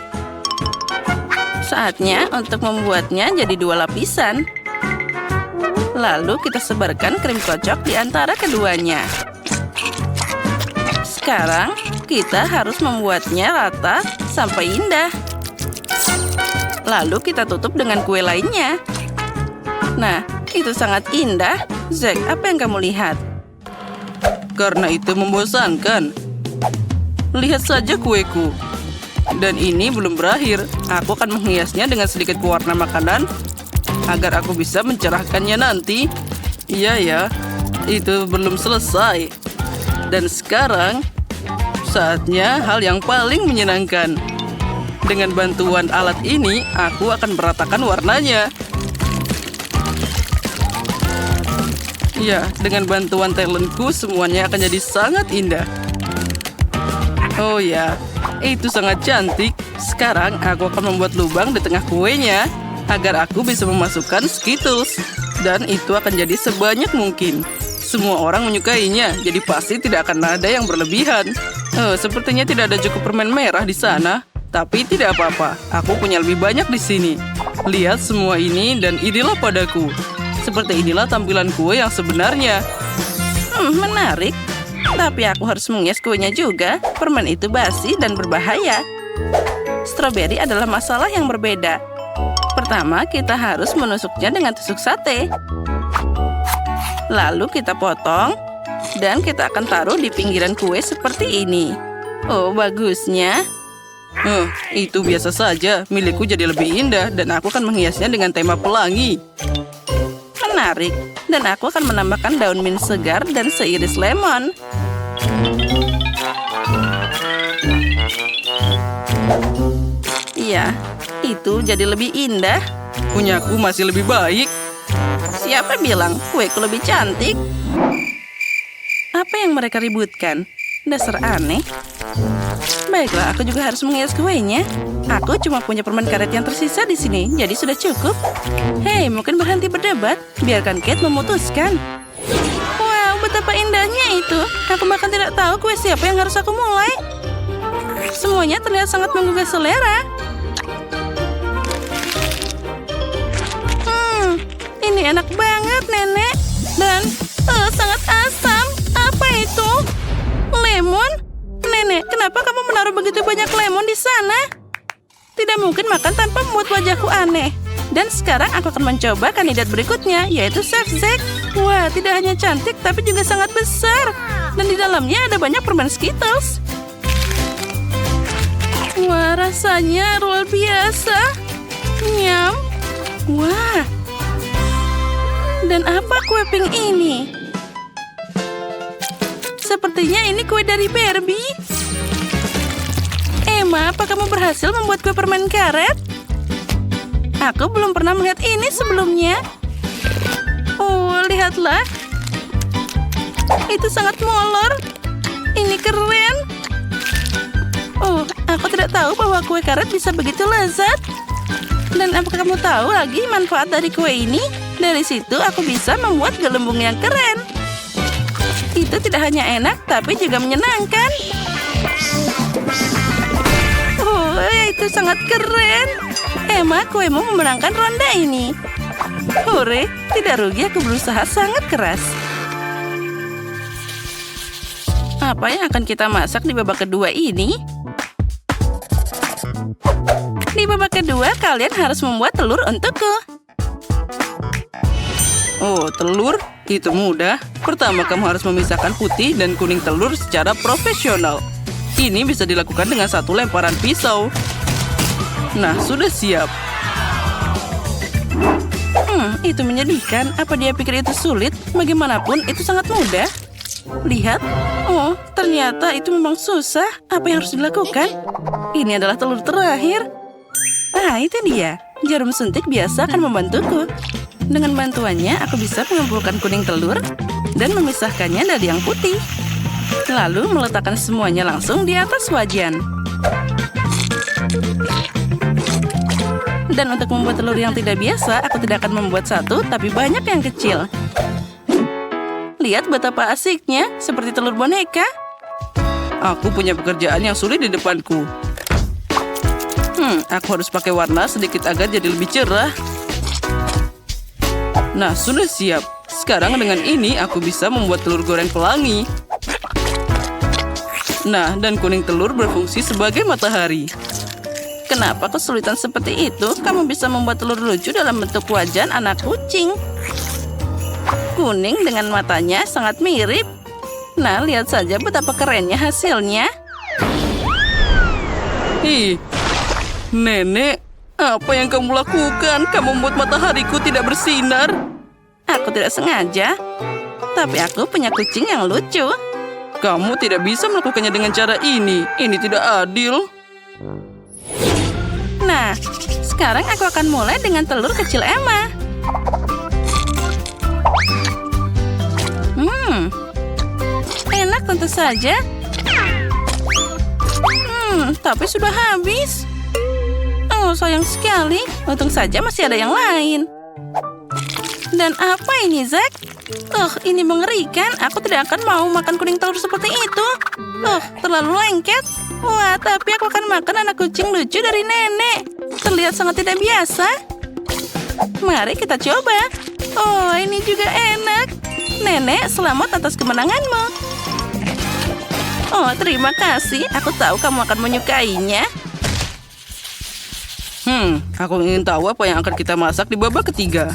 Saatnya untuk membuatnya jadi 2 lapisan. Lalu kita sebarkan krim kocok di antara keduanya. Sekarang kita harus membuatnya rata sampai indah. Lalu kita tutup dengan kue lainnya. Nah, itu sangat indah. Zack, apa yang kamu lihat? karena itu membosankan. Lihat saja kueku. Dan ini belum berakhir. Aku akan menghiasnya dengan sedikit pewarna makanan agar aku bisa mencerahkannya nanti. Iya ya, itu belum selesai. Dan sekarang, saatnya hal yang paling menyenangkan. Dengan bantuan alat ini, aku akan meratakan warnanya. Ya, dengan bantuan talentku, semuanya akan jadi sangat indah. Oh ya, itu sangat cantik. Sekarang aku akan membuat lubang di tengah kuenya agar aku bisa memasukkan Skittles. Dan itu akan jadi sebanyak mungkin. Semua orang menyukainya, jadi pasti tidak akan ada yang berlebihan. Sepertinya tidak ada cukup permen merah di sana. Tapi tidak apa-apa, aku punya lebih banyak di sini. Lihat semua ini dan inilah padaku. Seperti inilah tampilan kue yang sebenarnya. Menarik. Tapi aku harus mengias kuenya juga. Permen itu basi dan berbahaya. Stroberi adalah masalah yang berbeda. Pertama, kita harus menusuknya dengan tusuk sate. Lalu kita potong. Dan kita akan taruh di pinggiran kue seperti ini. Oh, bagusnya. Itu biasa saja. Milikku jadi lebih indah dan aku akan menghiasnya dengan tema pelangi. Menarik. Dan aku akan menambahkan daun mint segar dan seiris lemon. Iya, itu jadi lebih indah. Punyaku masih lebih baik. Siapa bilang kueku lebih cantik? Apa yang mereka ributkan? Dasar aneh. Baiklah, aku juga harus menghias kuenya. Aku cuma punya permen karet yang tersisa di sini, jadi sudah cukup. Hei, mungkin berhenti berdebat. Biarkan Kate memutuskan. Wow, betapa indahnya itu. Aku bahkan tidak tahu kue siapa yang harus aku mulai. Semuanya terlihat sangat menggugah selera. Ini enak banget, Nenek. Dan sangat asam. Apa itu? Lemon? Nenek, kenapa kamu menaruh begitu banyak lemon di sana? Tidak mungkin makan tanpa membuat wajahku aneh. Dan sekarang aku akan mencoba kandidat berikutnya, yaitu Chef Zack. Wah, tidak hanya cantik, tapi juga sangat besar. Dan di dalamnya ada banyak permen Skittles. Wah, rasanya luar biasa. Nyam. Wah. Dan apa kue pink ini? Sepertinya ini kue dari Barbie. Emma, apa kamu berhasil membuat kue permen karet? Aku belum pernah melihat ini sebelumnya. Oh, lihatlah. Itu sangat molor. Ini keren. Oh, aku tidak tahu bahwa kue karet bisa begitu lezat. Dan apakah kamu tahu lagi manfaat dari kue ini? Dari situ aku bisa membuat gelembung yang keren. Itu tidak hanya enak, tapi juga menyenangkan. Oh, itu sangat keren. Emma, kuemu memenangkan ronde ini. Hore, tidak rugi aku berusaha sangat keras. Apa yang akan kita masak di babak kedua ini? Di babak kedua, kalian harus membuat telur untukku. Oh, telur? Itu mudah. Pertama, kamu harus memisahkan putih dan kuning telur secara profesional. Ini bisa dilakukan dengan satu lemparan pisau. Nah, sudah siap. Itu menyedihkan. Apa dia pikir itu sulit? Bagaimanapun, itu sangat mudah. Lihat. Oh, ternyata itu memang susah. Apa yang harus dilakukan? Ini adalah telur terakhir. Ah, itu dia. Jarum suntik biasa akan membantuku. Dengan bantuannya, aku bisa mengumpulkan kuning telur dan memisahkannya dari yang putih. Lalu meletakkan semuanya langsung di atas wajan. Dan untuk membuat telur yang tidak biasa, aku tidak akan membuat satu, tapi banyak yang kecil. Lihat betapa asiknya, seperti telur boneka. Aku punya pekerjaan yang sulit di depanku. Aku harus pakai warna sedikit agar jadi lebih cerah. Nah, sudah siap. Sekarang dengan ini aku bisa membuat telur goreng pelangi. Nah, dan kuning telur berfungsi sebagai matahari. Kenapa kesulitan seperti itu? Kamu bisa membuat telur lucu dalam bentuk wajan anak kucing. Kuning dengan matanya sangat mirip. Nah, lihat saja betapa kerennya hasilnya. Ih, Nenek, apa yang kamu lakukan? Kamu membuat matahariku tidak bersinar. Aku tidak sengaja, tapi aku punya kucing yang lucu. Kamu tidak bisa melakukannya dengan cara ini. Ini tidak adil. Nah, sekarang aku akan mulai dengan telur kecil Emma. Enak tentu saja. Tapi sudah habis. Oh, sayang sekali. Untung saja masih ada yang lain. Dan apa ini, Zack? Ini mengerikan. Aku tidak akan mau makan kuning telur seperti itu. Terlalu lengket. Wah, tapi aku akan makan anak kucing lucu dari nenek. Terlihat sangat tidak biasa. Mari kita coba. Oh, ini juga enak. Nenek, selamat atas kemenanganmu. Oh, terima kasih. Aku tahu kamu akan menyukainya. Aku ingin tahu apa yang akan kita masak di babak ketiga.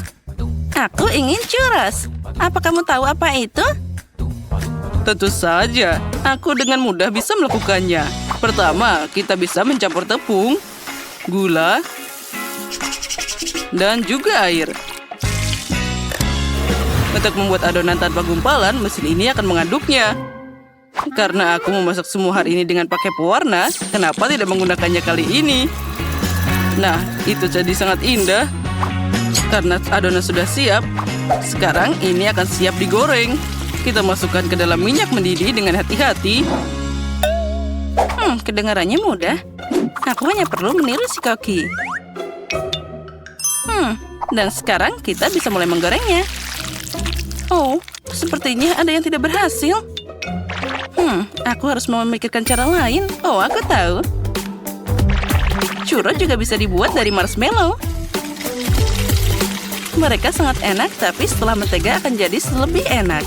Aku ingin churros. Apa kamu tahu apa itu? Tentu saja, aku dengan mudah bisa melakukannya. Pertama, kita bisa mencampur tepung, gula, dan juga air. Untuk membuat adonan tanpa gumpalan, mesin ini akan mengaduknya. Karena aku memasak semua hari ini dengan pakai pewarna, kenapa tidak menggunakannya kali ini? Nah, itu jadi sangat indah. Karena adonan sudah siap, sekarang ini akan siap digoreng. Kita masukkan ke dalam minyak mendidih dengan hati-hati. Kedengarannya mudah. Aku hanya perlu meniru si Koki. Dan sekarang kita bisa mulai menggorengnya. Oh, sepertinya ada yang tidak berhasil. Aku harus memikirkan cara lain. Oh, aku tahu. Churro juga bisa dibuat dari marshmallow. Mereka sangat enak, tapi setelah mentega akan jadi lebih enak.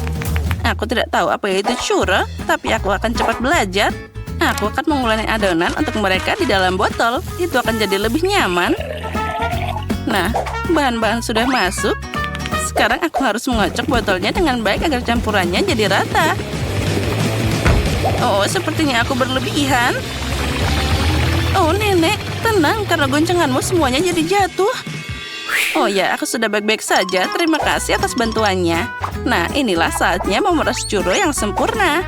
Aku tidak tahu apa itu churro, tapi aku akan cepat belajar. Aku akan mengulangi adonan untuk mereka di dalam botol. Itu akan jadi lebih nyaman. Nah, bahan-bahan sudah masuk. Sekarang aku harus mengocok botolnya dengan baik agar campurannya jadi rata. Oh, sepertinya aku berlebihan. Oh, nenek, tenang karena goncanganmu semuanya jadi jatuh. Oh ya, aku sudah baik-baik saja. Terima kasih atas bantuannya. Nah, inilah saatnya memeras churro yang sempurna.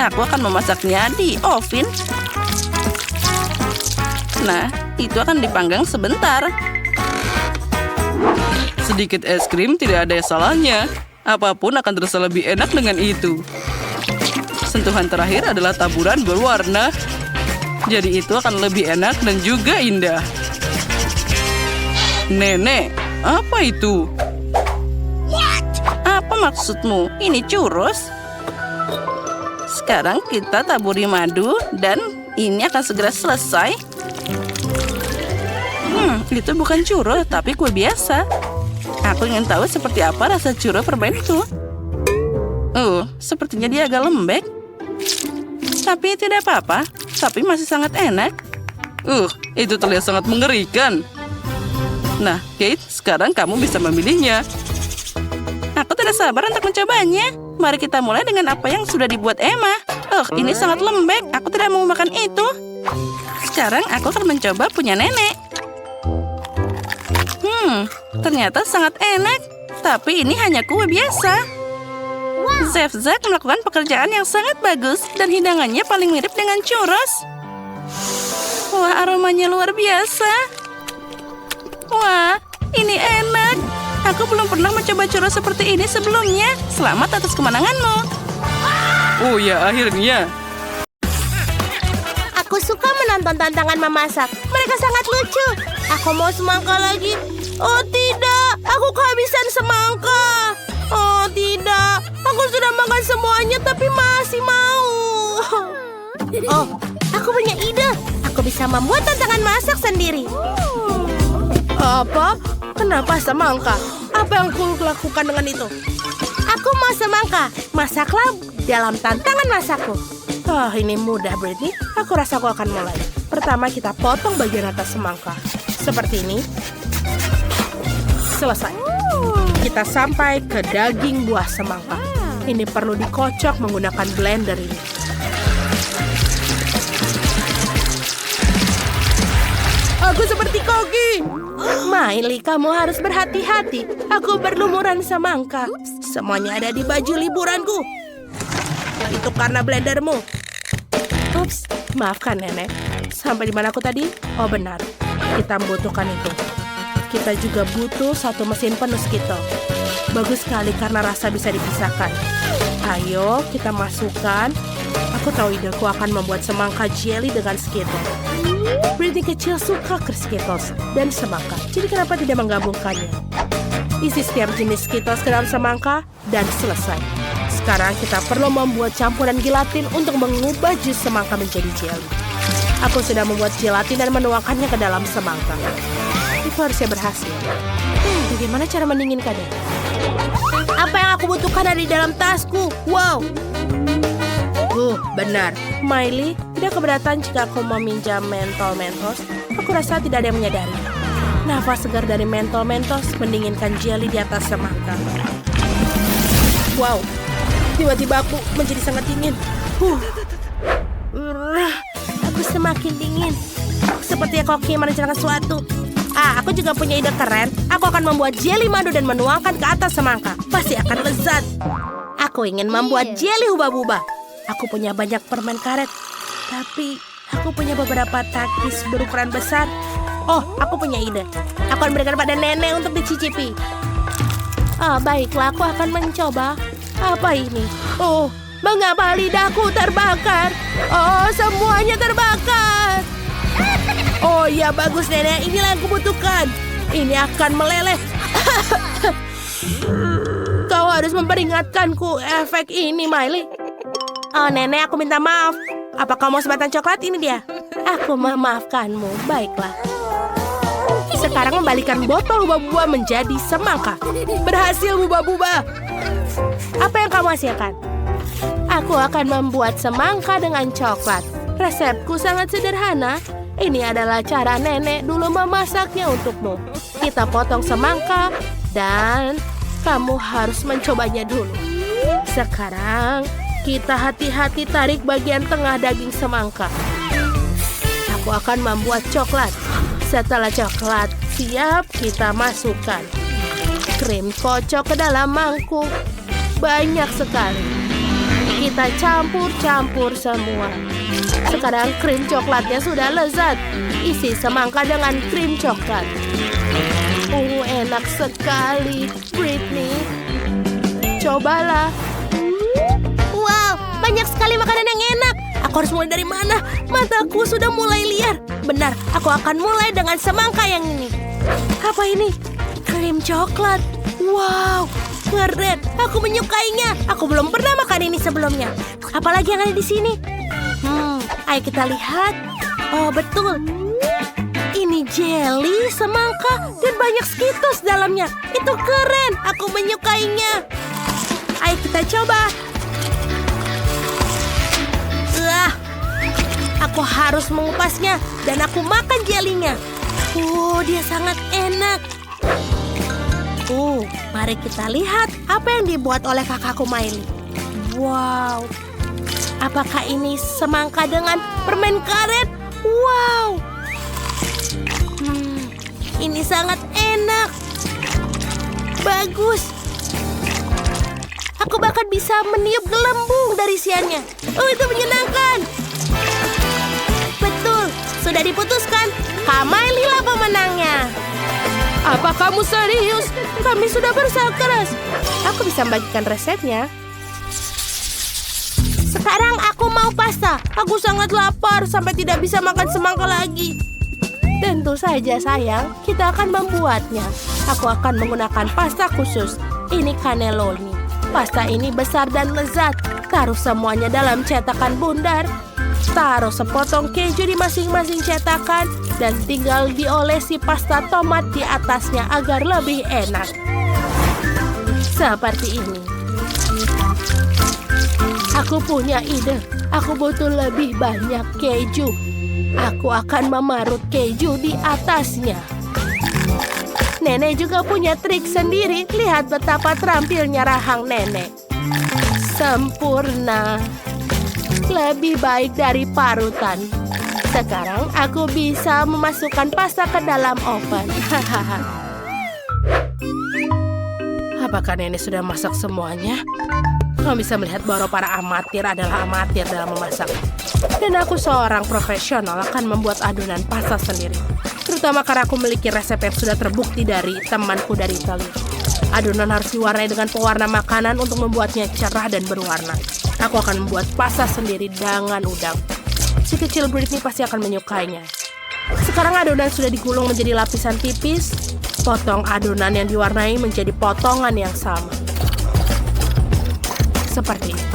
Aku akan memasaknya di oven. Nah, itu akan dipanggang sebentar. Sedikit es krim tidak ada salahnya. Apapun akan terasa lebih enak dengan itu. Sentuhan terakhir adalah taburan berwarna. Jadi itu akan lebih enak dan juga indah. Nenek, apa itu? Apa maksudmu? Ini churros? Sekarang kita taburi madu dan ini akan segera selesai. Itu bukan churro, tapi kue biasa. Aku ingin tahu seperti apa rasa churro permen itu. Sepertinya dia agak lembek. Tapi tidak apa-apa, tapi masih sangat enak. Itu terlihat sangat mengerikan. Nah, Kate, sekarang kamu bisa memilihnya. Aku tidak sabar untuk mencobanya. Mari kita mulai dengan apa yang sudah dibuat Emma. Ini sangat lembek. Aku tidak mau makan itu. Sekarang aku akan mencoba punya nenek. Ternyata sangat enak. Tapi ini hanya kue biasa. Chef Zack melakukan pekerjaan yang sangat bagus. Dan hidangannya paling mirip dengan churros. Wah, aromanya luar biasa. Wah, ini enak. Aku belum pernah mencoba churros seperti ini sebelumnya. Selamat atas kemenanganmu. Oh ya, akhirnya. Aku suka menonton tantangan memasak. Mereka sangat lucu. Aku mau semangka lagi. Oh tidak, aku kehabisan semangka. Oh tidak, aku sudah makan semuanya tapi masih mau. Oh, aku punya ide. Aku bisa membuat tantangan masak sendiri. Apa? Kenapa semangka? Apa yang aku lakukan dengan itu? Aku mau semangka. Masaklah dalam tantangan masakku. Ini mudah, Brittany. Aku rasa aku akan mulai. Pertama, kita potong bagian atas semangka. Seperti ini. Selesai. Kita sampai ke daging buah semangka. Ini perlu dikocok menggunakan blender ini. Aku seperti koki. Miley, kamu harus berhati-hati. Aku berlumuran semangka. Semuanya ada di baju liburanku. Itu karena blendermu. Ups, maafkan nenek. Sampai di mana aku tadi? Oh benar, kita membutuhkan itu. Kita juga butuh satu mesin penuh Skittle. Bagus sekali karena rasa bisa dipisahkan. Ayo kita masukkan. Aku tahu ideku akan membuat semangka jelly dengan Skittle. Britney kecil suka Skittles dan semangka, jadi kenapa tidak menggabungkannya? Isi setiap jenis Skittles ke dalam semangka dan selesai. Sekarang kita perlu membuat campuran gelatin untuk mengubah jus semangka menjadi jelly. Aku sudah membuat gelatin dan menuangkannya ke dalam semangka. Itu harusnya berhasil. Bagaimana cara mendinginkannya? Apa yang aku butuhkan ada di dalam tasku? Wow. Benar. Miley, tidak keberatan jika aku meminjam mentol Mentos? Aku rasa tidak ada yang menyadari. Nafas segar dari mentol Mentos mendinginkan jelly di atas semangka. Wow, tiba-tiba aku menjadi sangat dingin. Aku semakin dingin. Seperti koki merencanakan sesuatu. Aku juga punya ide keren. Aku akan membuat jelly madu dan menuangkan ke atas semangka. Pasti akan lezat. Aku ingin membuat jelly hubah-bubah. Aku punya banyak permen karet, tapi aku punya beberapa takis berukuran besar. Oh, aku punya ide. Aku akan berikan pada nenek untuk dicicipi. Baiklah, aku akan mencoba. Apa ini? Oh, mengapa lidahku terbakar? Oh, semuanya terbakar. Oh ya, bagus nenek. Inilah yang kubutuhkan. Ini akan meleleh. Kau harus memperingatkanku efek ini, Miley. Oh, nenek, aku minta maaf. Apa kau mau sebatang coklat? Ini dia. Aku memaafkanmu. Baiklah. Sekarang membalikan botol hubah-bubah menjadi semangka. Berhasil, hubah-bubah. Apa yang kamu hasilkan? Aku akan membuat semangka dengan coklat. Resepku sangat sederhana. Ini adalah cara nenek dulu memasaknya untukmu. Kita potong semangka dan kamu harus mencobanya dulu. Sekarang kita hati-hati tarik bagian tengah daging semangka. Aku akan membuat coklat. Setelah coklat siap, kita masukkan krim kocok ke dalam mangkuk. Banyak sekali. Kita campur-campur semua. Sekarang krim coklatnya sudah lezat. Isi semangka dengan krim coklat. Enak sekali, Britney. Cobalah. Wow, banyak sekali makanan yang enak. Aku harus mulai dari mana? Mataku sudah mulai liar. Benar, aku akan mulai dengan semangka yang ini. Apa ini? Krim coklat. Wow, keren. Aku menyukainya. Aku belum pernah makan ini sebelumnya. Apalagi yang ada di sini? Ayo kita lihat. Oh, betul. Ini jelly, semangka, dan banyak Skittles dalamnya. Itu keren. Aku menyukainya. Ayo kita coba. Aku harus mengupasnya dan aku makan jelinya. Dia sangat enak. Mari kita lihat apa yang dibuat oleh kakakku Miley. Wow. Apakah ini semangka dengan permen karet? Wow. Ini sangat enak. Bagus. Aku bahkan bisa meniup gelembung dari isiannya. Itu menyenangkan. Betul, sudah diputuskan. Kak Miley lah pemenangnya. Apa kamu serius? Kami sudah berusaha keras. Aku bisa membagikan resepnya. Sekarang aku mau pasta. Aku sangat lapar sampai tidak bisa makan semangka lagi. Tentu saja sayang, kita akan membuatnya. Aku akan menggunakan pasta khusus. Ini cannelloni. Pasta ini besar dan lezat. Taruh semuanya dalam cetakan bundar. Taruh sepotong keju di masing-masing cetakan. Dan tinggal diolesi pasta tomat di atasnya agar lebih enak. Seperti ini. Aku punya ide. Aku butuh lebih banyak keju. Aku akan memarut keju di atasnya. Nenek juga punya trik sendiri. Lihat betapa terampilnya rahang nenek. Sempurna. Lebih baik dari parutan. Sekarang aku bisa memasukkan pasta ke dalam oven. Apakah nenek sudah masak semuanya? Kamu bisa melihat bahwa para amatir adalah amatir dalam memasak. Dan aku seorang profesional akan membuat adonan pasta sendiri. Terutama karena aku memiliki resep yang sudah terbukti dari temanku dari Italia. Adonan harus diwarnai dengan pewarna makanan untuk membuatnya cerah dan berwarna. Aku akan membuat pasta sendiri dengan udang. Si kecil Britney pasti akan menyukainya. Sekarang adonan sudah digulung menjadi lapisan tipis. Potong adonan yang diwarnai menjadi potongan yang sama. Seperti ini.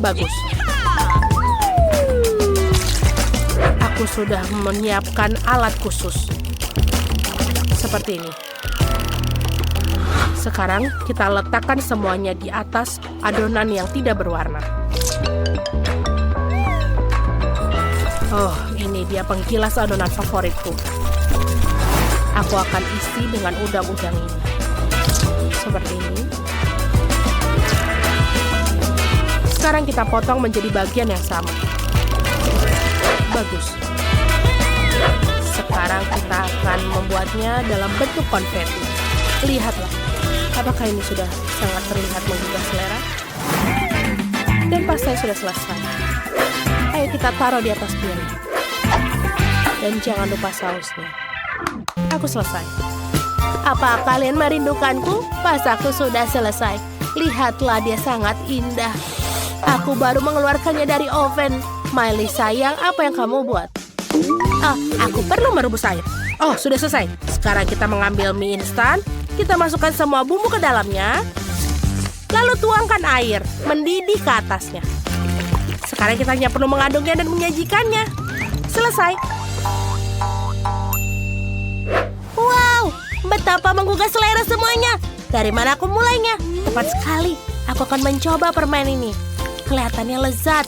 Bagus. Aku sudah menyiapkan alat khusus. Seperti ini. Sekarang kita letakkan semuanya di atas adonan yang tidak berwarna. Oh, ini dia penggilas adonan favoritku. Aku akan isi dengan udang-udang ini. Seperti ini. Sekarang kita potong menjadi bagian yang sama. Bagus. Sekarang kita akan membuatnya dalam bentuk konfeti. Lihatlah, apakah ini sudah sangat terlihat menggugah selera? Dan pasta sudah selesai. Ayo kita taruh di atas piring. Dan jangan lupa sausnya. Aku selesai. Apa kalian merindukanku? Pastaku sudah selesai. Lihatlah, dia sangat indah. Aku baru mengeluarkannya dari oven. Miley sayang, apa yang kamu buat? Aku perlu merebus air. Oh, sudah selesai. Sekarang kita mengambil mie instan. Kita masukkan semua bumbu ke dalamnya. Lalu tuangkan air, mendidih ke atasnya. Sekarang kita hanya perlu mengaduknya dan menyajikannya. Selesai. Wow, betapa menggugah selera semuanya. Dari mana aku mulainya? Tepat sekali. Aku akan mencoba permen ini. Kelihatannya lezat.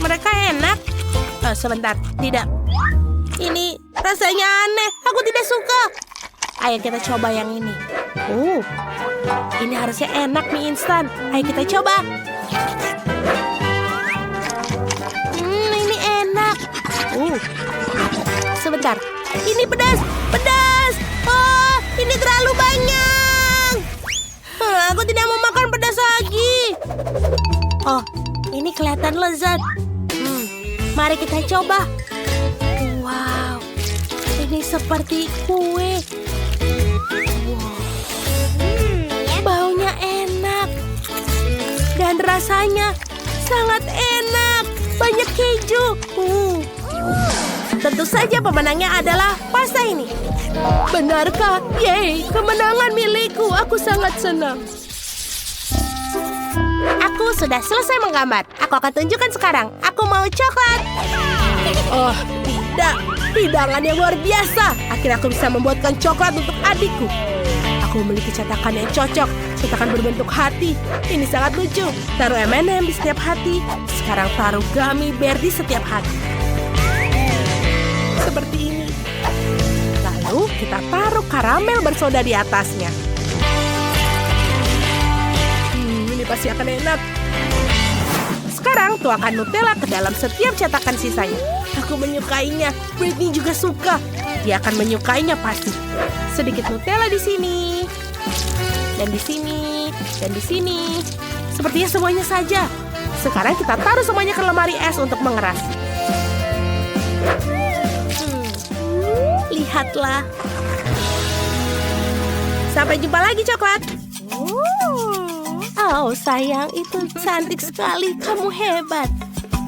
Mereka enak. Sebentar, tidak. Ini rasanya aneh. Aku tidak suka. Ayo kita coba yang ini. Ini harusnya enak mie instan. Ayo kita coba. Ini enak. Sebentar. Ini pedas. Pedas. Oh, ini terlalu banyak. Aku tidak mau makan pedas lagi. Oh, ini kelihatan lezat. Mari kita coba. Wow, ini seperti kue. Baunya enak. Dan rasanya sangat enak. Banyak keju. Tentu saja pemenangnya adalah pasta ini. Benarkah? Yeay, kemenangan milikku. Aku sangat senang. Aku sudah selesai menggambar. Aku akan tunjukkan sekarang. Aku mau coklat. Oh, tidak. Hidangan yang luar biasa. Akhirnya aku bisa membuatkan coklat untuk adikku. Aku memiliki cetakan yang cocok. Cetakan berbentuk hati. Ini sangat lucu. Taruh M&M di setiap hati. Sekarang taruh gummy bear di setiap hati. Seperti ini. Lalu kita taruh karamel bersoda di atasnya. Ini pasti akan enak. Sekarang tuangkan Nutella ke dalam setiap cetakan sisanya. Aku menyukainya. Britney juga suka. Dia akan menyukainya pasti. Sedikit Nutella di sini. Dan di sini. Dan di sini. Sepertinya semuanya saja. Sekarang kita taruh semuanya ke lemari es untuk mengeras. Lihatlah. Sampai jumpa lagi, coklat. Oh sayang, itu cantik sekali. Kamu hebat.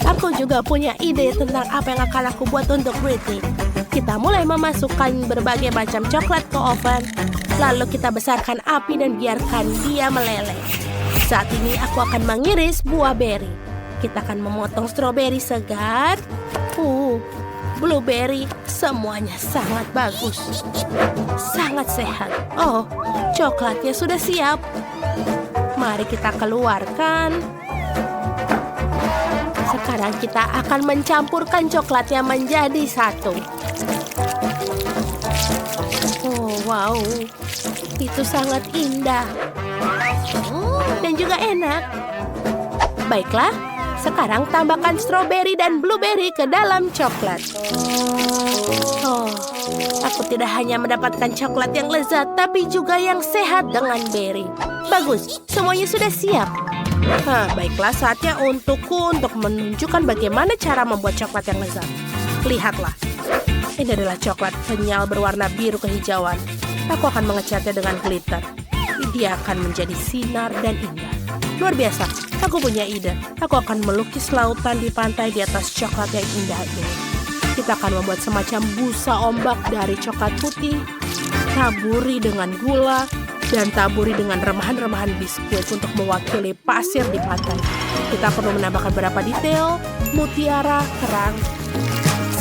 Aku juga punya ide tentang apa yang akan aku buat untuk Britney. Kita mulai memasukkan berbagai macam coklat ke oven. Lalu kita besarkan api dan biarkan dia meleleh. Saat ini aku akan mengiris buah beri. Kita akan memotong stroberi segar. Blueberry, semuanya sangat bagus. Sangat sehat. Oh, coklatnya sudah siap. Mari kita keluarkan. Sekarang kita akan mencampurkan coklatnya menjadi satu. Oh, wow. Itu sangat indah. Dan juga enak. Baiklah, sekarang tambahkan stroberi dan blueberry ke dalam coklat. Oh, aku tidak hanya mendapatkan coklat yang lezat, tapi juga yang sehat dengan berry. Bagus, semuanya sudah siap. Baiklah, saatnya untukku untuk menunjukkan bagaimana cara membuat coklat yang lezat. Lihatlah, ini adalah coklat kenyal berwarna biru kehijauan. Aku akan mengecatnya dengan glitter. Dia akan menjadi sinar dan indah. Luar biasa, aku punya ide. Aku akan melukis lautan di pantai di atas coklat yang indah ini. Kita akan membuat semacam busa ombak dari coklat putih, taburi dengan gula, dan taburi dengan remahan-remahan biskuit untuk mewakili pasir di pantai. Kita perlu menambahkan beberapa detail, mutiara, kerang.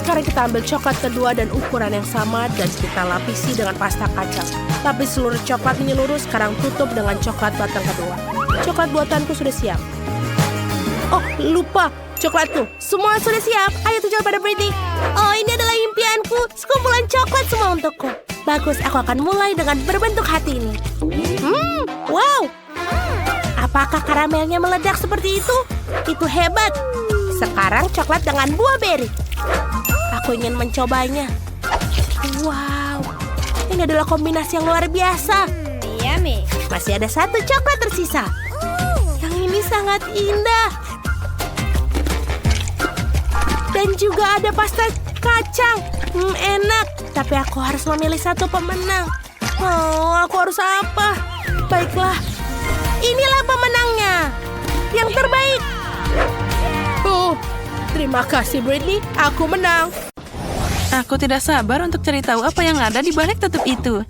Sekarang kita ambil coklat kedua dan ukuran yang sama dan kita lapisi dengan pasta kacang. Lapis seluruh coklat menyeluruh, sekarang tutup dengan coklat batang kedua. Coklat buatanku sudah siap. Oh, lupa coklatku. Semua sudah siap. Ayo tunjukkan pada Britney. Oh, ini adalah impianku. Sekumpulan coklat semua untukku. Bagus, aku akan mulai dengan berbentuk hati ini. Wow. Apakah karamelnya meledak seperti itu? Itu hebat. Sekarang coklat dengan buah beri. Aku ingin mencobanya. Wow. Ini adalah kombinasi yang luar biasa. Yummy. Masih ada satu coklat tersisa. Yang ini sangat indah. Dan juga ada pasta kacang. Enak. Tapi aku harus memilih satu pemenang. Oh, aku harus apa? Baiklah. Inilah pemenangnya. Yang terbaik. Oh, terima kasih Britney. Aku menang. Aku tidak sabar untuk cari tahu apa yang ada di balik tutup itu.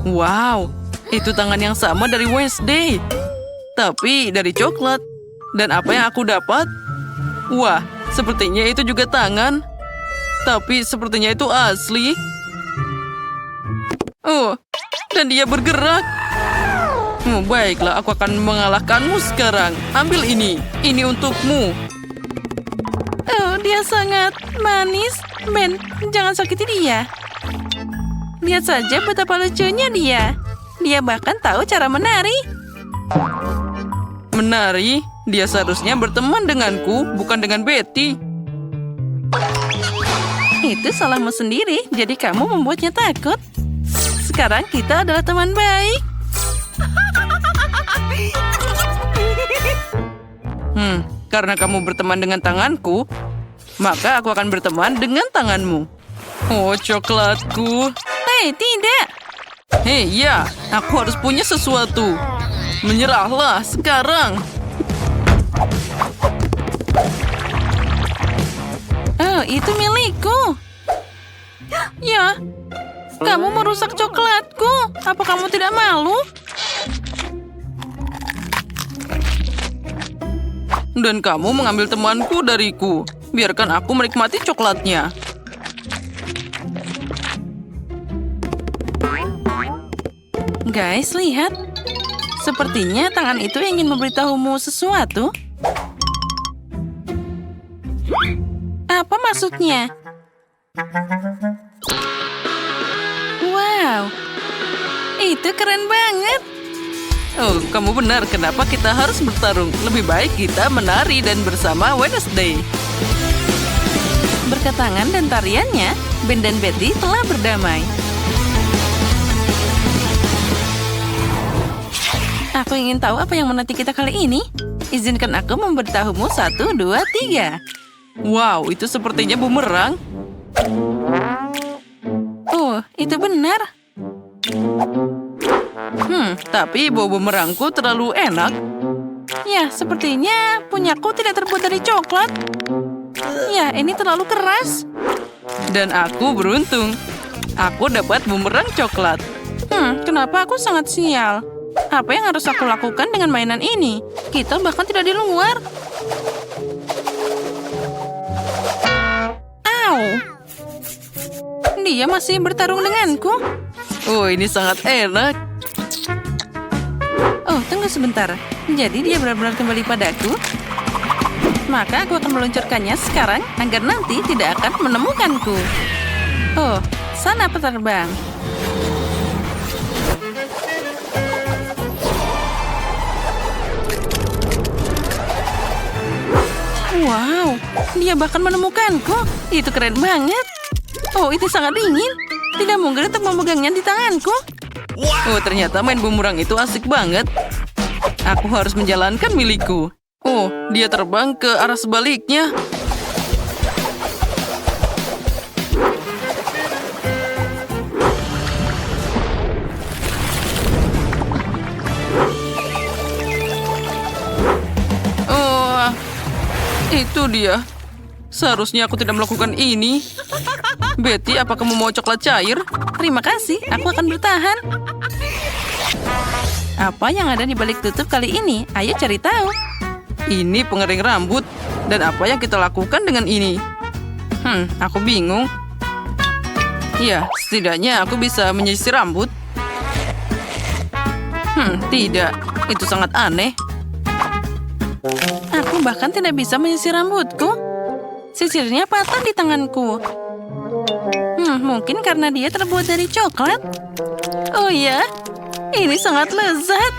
Wow, itu tangan yang sama dari Wednesday. Tapi dari coklat. Dan apa yang aku dapat? Wah, sepertinya itu juga tangan. Tapi sepertinya itu asli. Oh, dan dia bergerak. Baiklah, aku akan mengalahkanmu sekarang. Ambil ini. Ini untukmu. Oh, dia sangat manis. Ben, jangan sakiti dia. Lihat saja betapa lucunya dia. Dia bahkan tahu cara menari. Menari? Dia seharusnya berteman denganku, bukan dengan Betty. Itu salahmu sendiri, jadi kamu membuatnya takut. Sekarang kita adalah teman baik. Karena kamu berteman dengan tanganku, maka aku akan berteman dengan tanganmu. Oh, coklatku. Hei, tidak. Hei, ya, aku harus punya sesuatu. Menyerahlah sekarang. Oh, itu milikku. Ya, kamu merusak coklatku. Apa kamu tidak malu? Dan kamu mengambil temanku dariku. Biarkan aku menikmati coklatnya. Guys, lihat. Sepertinya tangan itu ingin memberitahumu sesuatu. Apa maksudnya? Wow, itu keren banget. Oh, kamu benar. Kenapa kita harus bertarung? Lebih baik kita menari dan bersama Wednesday. Berkat tangan dan tariannya, Ben dan Betty telah berdamai. Aku ingin tahu apa yang menanti kita kali ini. Izinkan aku memberitahumu 1, 2, 3. Wow, itu sepertinya bumerang. Oh, itu benar. Tapi bau bumerangku terlalu enak. Ya, sepertinya punyaku tidak terbuat dari coklat. Ya, ini terlalu keras. Dan aku beruntung. Aku dapat bumerang coklat. Kenapa aku sangat sial? Apa yang harus aku lakukan dengan mainan ini? Kita bahkan tidak di luar. Au! Dia masih bertarung denganku. Oh, ini sangat enak. Oh, tunggu sebentar. Jadi dia benar-benar kembali padaku? Maka aku akan meluncurkannya sekarang agar nanti tidak akan menemukanku. Oh, sana penerbang. Wow, dia bahkan menemukanku. Itu keren banget. Oh, itu sangat dingin. Tidak mungkin untuk memegangnya di tanganku. Oh, ternyata main bumerang itu asik banget. Aku harus menjalankan milikku. Oh, dia terbang ke arah sebaliknya. Oh, itu dia. Seharusnya aku tidak melakukan ini. Betty, apa kamu mau coklat cair? Terima kasih, aku akan bertahan. Apa yang ada di balik tutup kali ini? Ayo cari tahu. Ini pengering rambut. Dan apa yang kita lakukan dengan ini? Aku bingung. Ya, setidaknya aku bisa menyisir rambut. Tidak. Itu sangat aneh. Aku bahkan tidak bisa menyisir rambutku. Sisirnya patah di tanganku. Mungkin karena dia terbuat dari coklat. Oh ya, ini sangat lezat.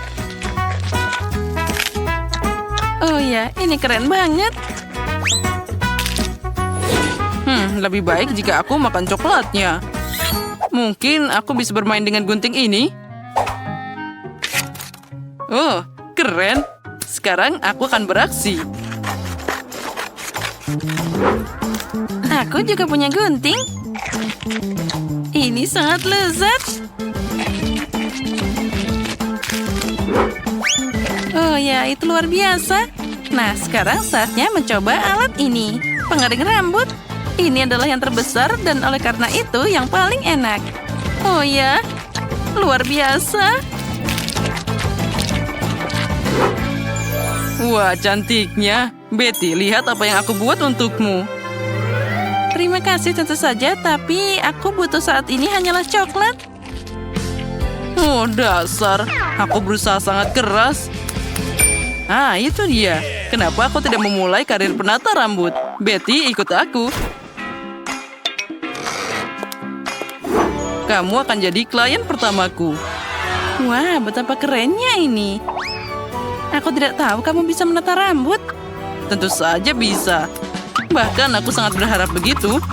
Oh ya, ini keren banget. Lebih baik jika aku makan coklatnya. Mungkin aku bisa bermain dengan gunting ini. Oh, keren. Sekarang aku akan beraksi. Aku juga punya gunting. Ini sangat lezat. Oh ya, itu luar biasa. Nah, sekarang saatnya mencoba alat ini. Pengering rambut. Ini adalah yang terbesar dan oleh karena itu yang paling enak. Oh ya, luar biasa. Wah, cantiknya. Betty, lihat apa yang aku buat untukmu. Terima kasih tentu saja, tapi aku butuh saat ini hanyalah coklat. Oh, dasar. Aku berusaha sangat keras. Ah, itu dia. Kenapa aku tidak memulai karir penata rambut? Betty, ikut aku. Kamu akan jadi klien pertamaku. Wah, betapa kerennya ini. Aku tidak tahu kamu bisa menata rambut. Tentu saja bisa. Bahkan aku sangat berharap begitu.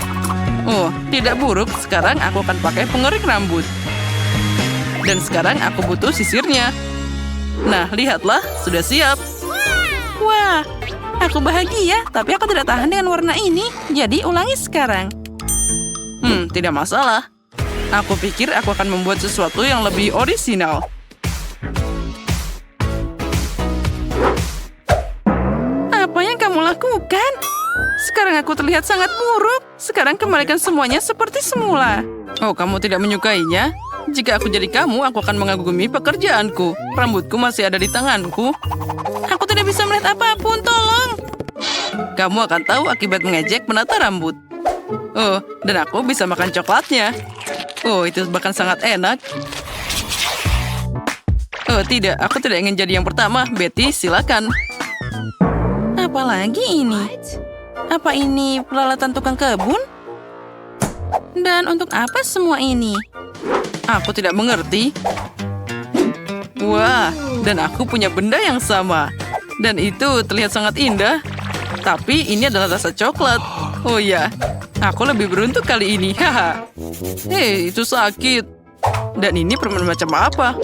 Oh, tidak buruk. Sekarang aku akan pakai pengering rambut. Dan sekarang aku butuh sisirnya. Nah, lihatlah. Sudah siap. Wah, aku bahagia. Tapi aku tidak tahan dengan warna ini. Jadi ulangi sekarang. Tidak masalah. Aku pikir aku akan membuat sesuatu yang lebih orisinal. Apa yang kamu lakukan? Sekarang aku terlihat sangat buruk. Sekarang kembalikan semuanya seperti semula. Oh, kamu tidak menyukainya? Jika aku jadi kamu, aku akan mengagumi pekerjaanku. Rambutku masih ada di tanganku. Aku tidak bisa melihat apapun, tolong. Kamu akan tahu akibat mengejek menata rambut. Oh, dan aku bisa makan coklatnya. Oh, itu bahkan sangat enak. Oh, tidak. Aku tidak ingin jadi yang pertama. Betty, silakan. Apalagi ini? Apa ini peralatan tukang kebun? Dan untuk apa semua ini? Aku tidak mengerti. Wah, dan aku punya benda yang sama. Dan itu terlihat sangat indah. Tapi ini adalah rasa coklat. Oh ya, aku lebih beruntung kali ini. Haha. Hei, itu sakit. Dan ini permen macam apa?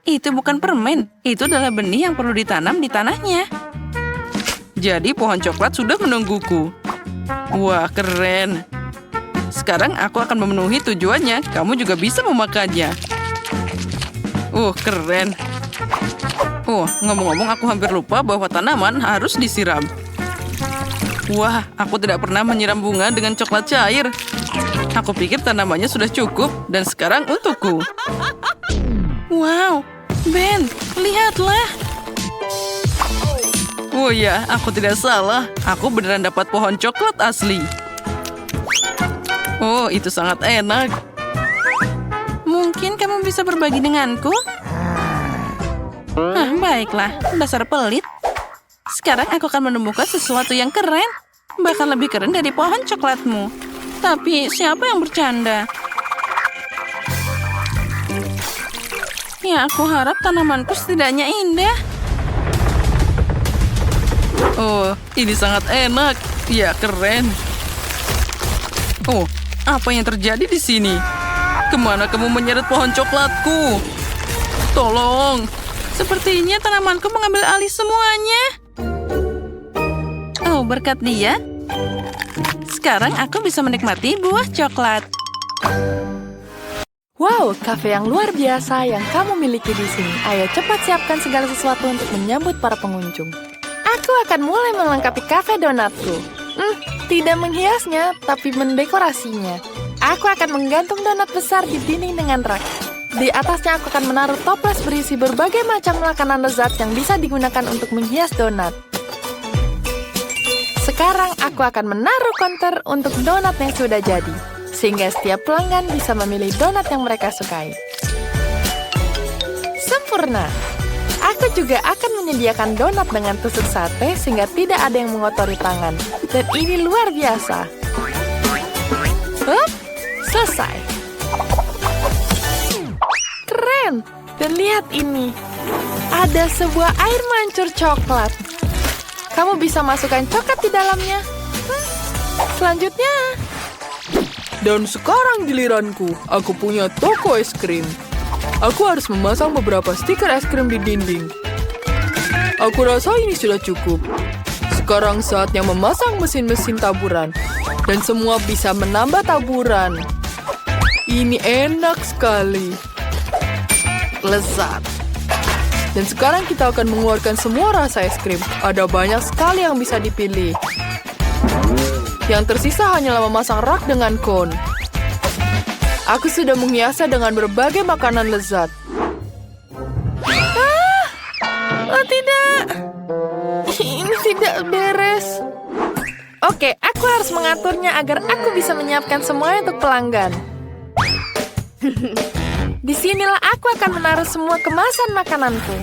Itu bukan permen. Itu adalah benih yang perlu ditanam di tanahnya. Jadi pohon coklat sudah menungguku. Wah, keren. Sekarang aku akan memenuhi tujuannya. Kamu juga bisa memakannya. Keren. Ngomong-ngomong aku hampir lupa bahwa tanaman harus disiram. Wah, aku tidak pernah menyiram bunga dengan coklat cair. Aku pikir tanamannya sudah cukup dan sekarang untukku. Wow, Ben, lihatlah. Oh ya, aku tidak salah. Aku beneran dapat pohon coklat asli. Oh, itu sangat enak. Mungkin kamu bisa berbagi denganku? Baiklah, dasar pelit. Sekarang aku akan menemukan sesuatu yang keren. Bahkan lebih keren dari pohon coklatmu. Tapi siapa yang bercanda? Ya, aku harap tanamanku setidaknya indah. Oh, ini sangat enak. Ya, keren. Oh, apa yang terjadi di sini? Kemana kamu menyeret pohon coklatku? Tolong. Sepertinya tanamanku mengambil alih semuanya. Oh, berkat dia, sekarang aku bisa menikmati buah coklat. Wow, kafe yang luar biasa yang kamu miliki di sini. Ayo cepat siapkan segala sesuatu untuk menyambut para pengunjung. Aku akan mulai melengkapi kafe donatku. Tidak menghiasnya, tapi mendekorasinya. Aku akan menggantung donat besar di dinding dengan rak. Di atasnya aku akan menaruh toples berisi berbagai macam makanan lezat yang bisa digunakan untuk menghias donat. Sekarang aku akan menaruh konter untuk donat yang sudah jadi, sehingga setiap pelanggan bisa memilih donat yang mereka sukai. Sempurna! Aku juga akan menyediakan donat dengan tusuk sate sehingga tidak ada yang mengotori tangan. Dan ini luar biasa. Hup, selesai. Keren! Dan lihat ini. Ada sebuah air mancur coklat. Kamu bisa masukkan coklat di dalamnya. Selanjutnya. Dan sekarang giliranku. Aku punya toko es krim. Aku harus memasang beberapa stiker es krim di dinding. Aku rasa ini sudah cukup. Sekarang saatnya memasang mesin-mesin taburan. Dan semua bisa menambah taburan. Ini enak sekali. Lezat. Dan sekarang kita akan mengeluarkan semua rasa es krim. Ada banyak sekali yang bisa dipilih. Yang tersisa hanyalah memasang rak dengan kon. Aku sudah menghiasnya dengan berbagai makanan lezat. Oh tidak. Ini tidak beres. Oke, aku harus mengaturnya agar aku bisa menyiapkan semuanya untuk pelanggan. Disinilah aku akan menaruh semua kemasan makananku.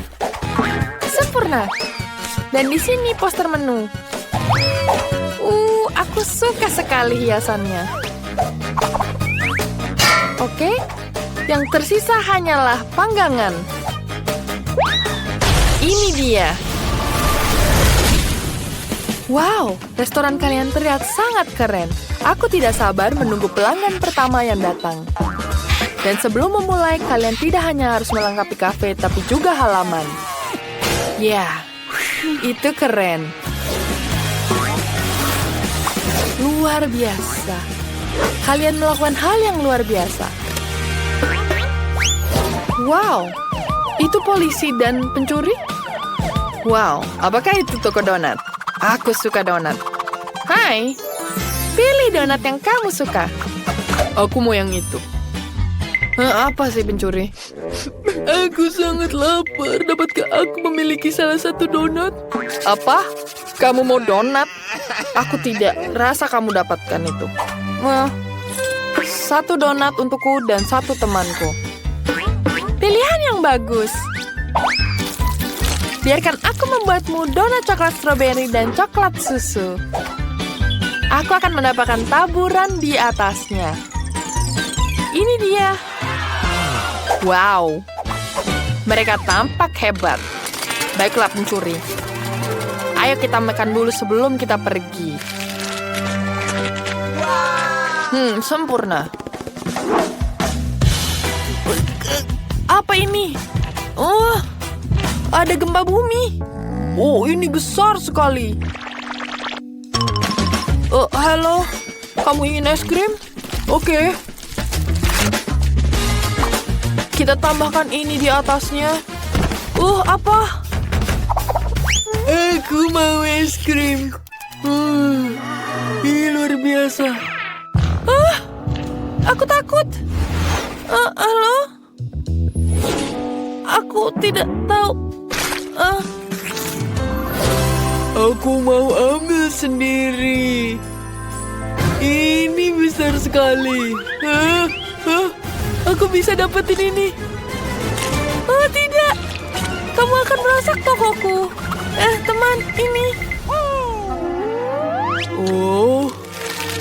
Sempurna. Dan di sini poster menu. Aku suka sekali hiasannya. Oke, yang tersisa hanyalah panggangan. Ini dia. Wow, restoran kalian terlihat sangat keren. Aku tidak sabar menunggu pelanggan pertama yang datang. Dan sebelum memulai, kalian tidak hanya harus melengkapi kafe, tapi juga halaman. Ya, itu keren. Luar biasa. Kalian melakukan hal yang luar biasa. Wow, itu polisi dan pencuri? Wow, apakah itu toko donat? Aku suka donat. Hai, pilih donat yang kamu suka. Aku mau yang itu. Apa sih pencuri? Aku sangat lapar. Dapatkah aku memiliki salah satu donat? Apa? Kamu mau donat? Aku tidak. Rasa kamu dapatkan itu. Satu donat untukku dan satu temanku. Pilihan yang bagus. Biarkan aku membuatmu donat coklat stroberi dan coklat susu. Aku akan mendapatkan taburan di atasnya. Ini dia. Wow. Mereka tampak hebat. Baiklah pencuri. Ayo kita makan dulu sebelum kita pergi. Sempurna. Apa ini? Oh, ada gempa bumi. Oh, ini besar sekali. Halo, kamu ingin es krim? Oke. Kita tambahkan ini di atasnya. Apa? Aku mau es krim. Ini luar biasa. Aku takut. Halo? Aku tidak tahu. Aku mau ambil sendiri. Ini besar sekali. Aku bisa dapetin ini. Oh tidak. Kamu akan merusak tokoku. Teman, ini. Oh,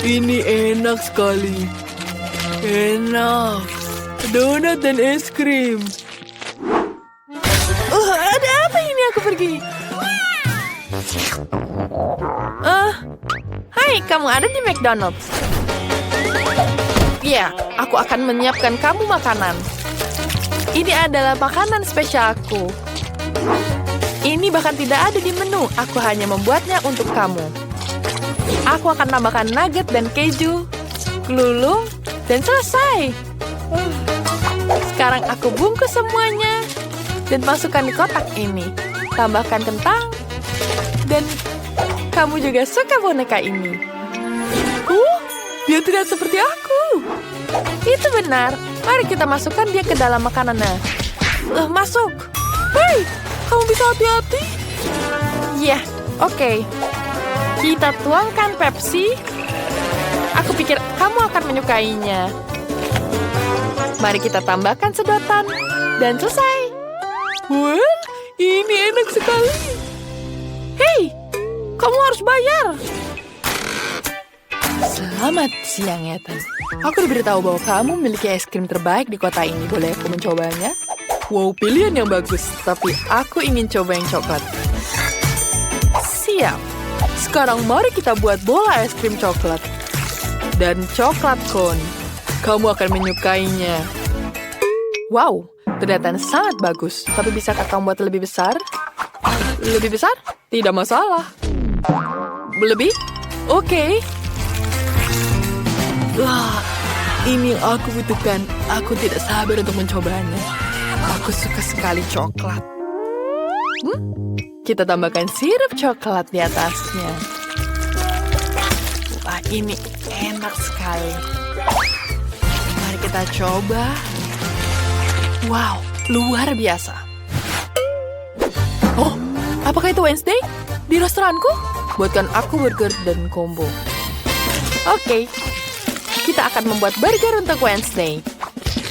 ini enak sekali. Enak. Donat dan es krim. Ada apa ini aku pergi? Hai, kamu ada di McDonald's. Ya, aku akan menyiapkan kamu makanan. Ini adalah makanan spesialku. Ini bahkan tidak ada di menu. Aku hanya membuatnya untuk kamu. Aku akan tambahkan nugget dan keju, gelulung, dan selesai. Sekarang aku bungkus semuanya dan masukkan di kotak ini. Tambahkan kentang. Dan kamu juga suka boneka ini. Dia tidak seperti aku. Itu benar. Mari kita masukkan dia ke dalam makanannya. Masuk. Hei, kamu bisa hati-hati? Ya, oke. Kita tuangkan Pepsi. Aku pikir kamu akan menyukainya. Mari kita tambahkan sedotan. Dan selesai. Wah, ini enak sekali. Hei, kamu harus bayar. Selamat siang, Ethan. Aku diberitahu bahwa kamu memiliki es krim terbaik di kota ini. Boleh aku mencobanya? Wow, pilihan yang bagus. Tapi aku ingin coba yang coklat. Siap. Sekarang mari kita buat bola es krim coklat. Dan coklat cone. Kamu akan menyukainya. Wow, ternyata sangat bagus. Tapi bisakah kamu buat lebih besar? Lebih besar? Tidak masalah. Lebih? Oke. Wah, ini yang aku butuhkan. Aku tidak sabar untuk mencobanya. Aku suka sekali coklat. Kita tambahkan sirup coklat di atasnya. Wah, ini enak sekali. Mari kita coba. Wow, luar biasa. Oh, apakah itu Wednesday? Di restoranku? Buatkan aku burger dan combo. Oke. Kita akan membuat burger untuk Wednesday.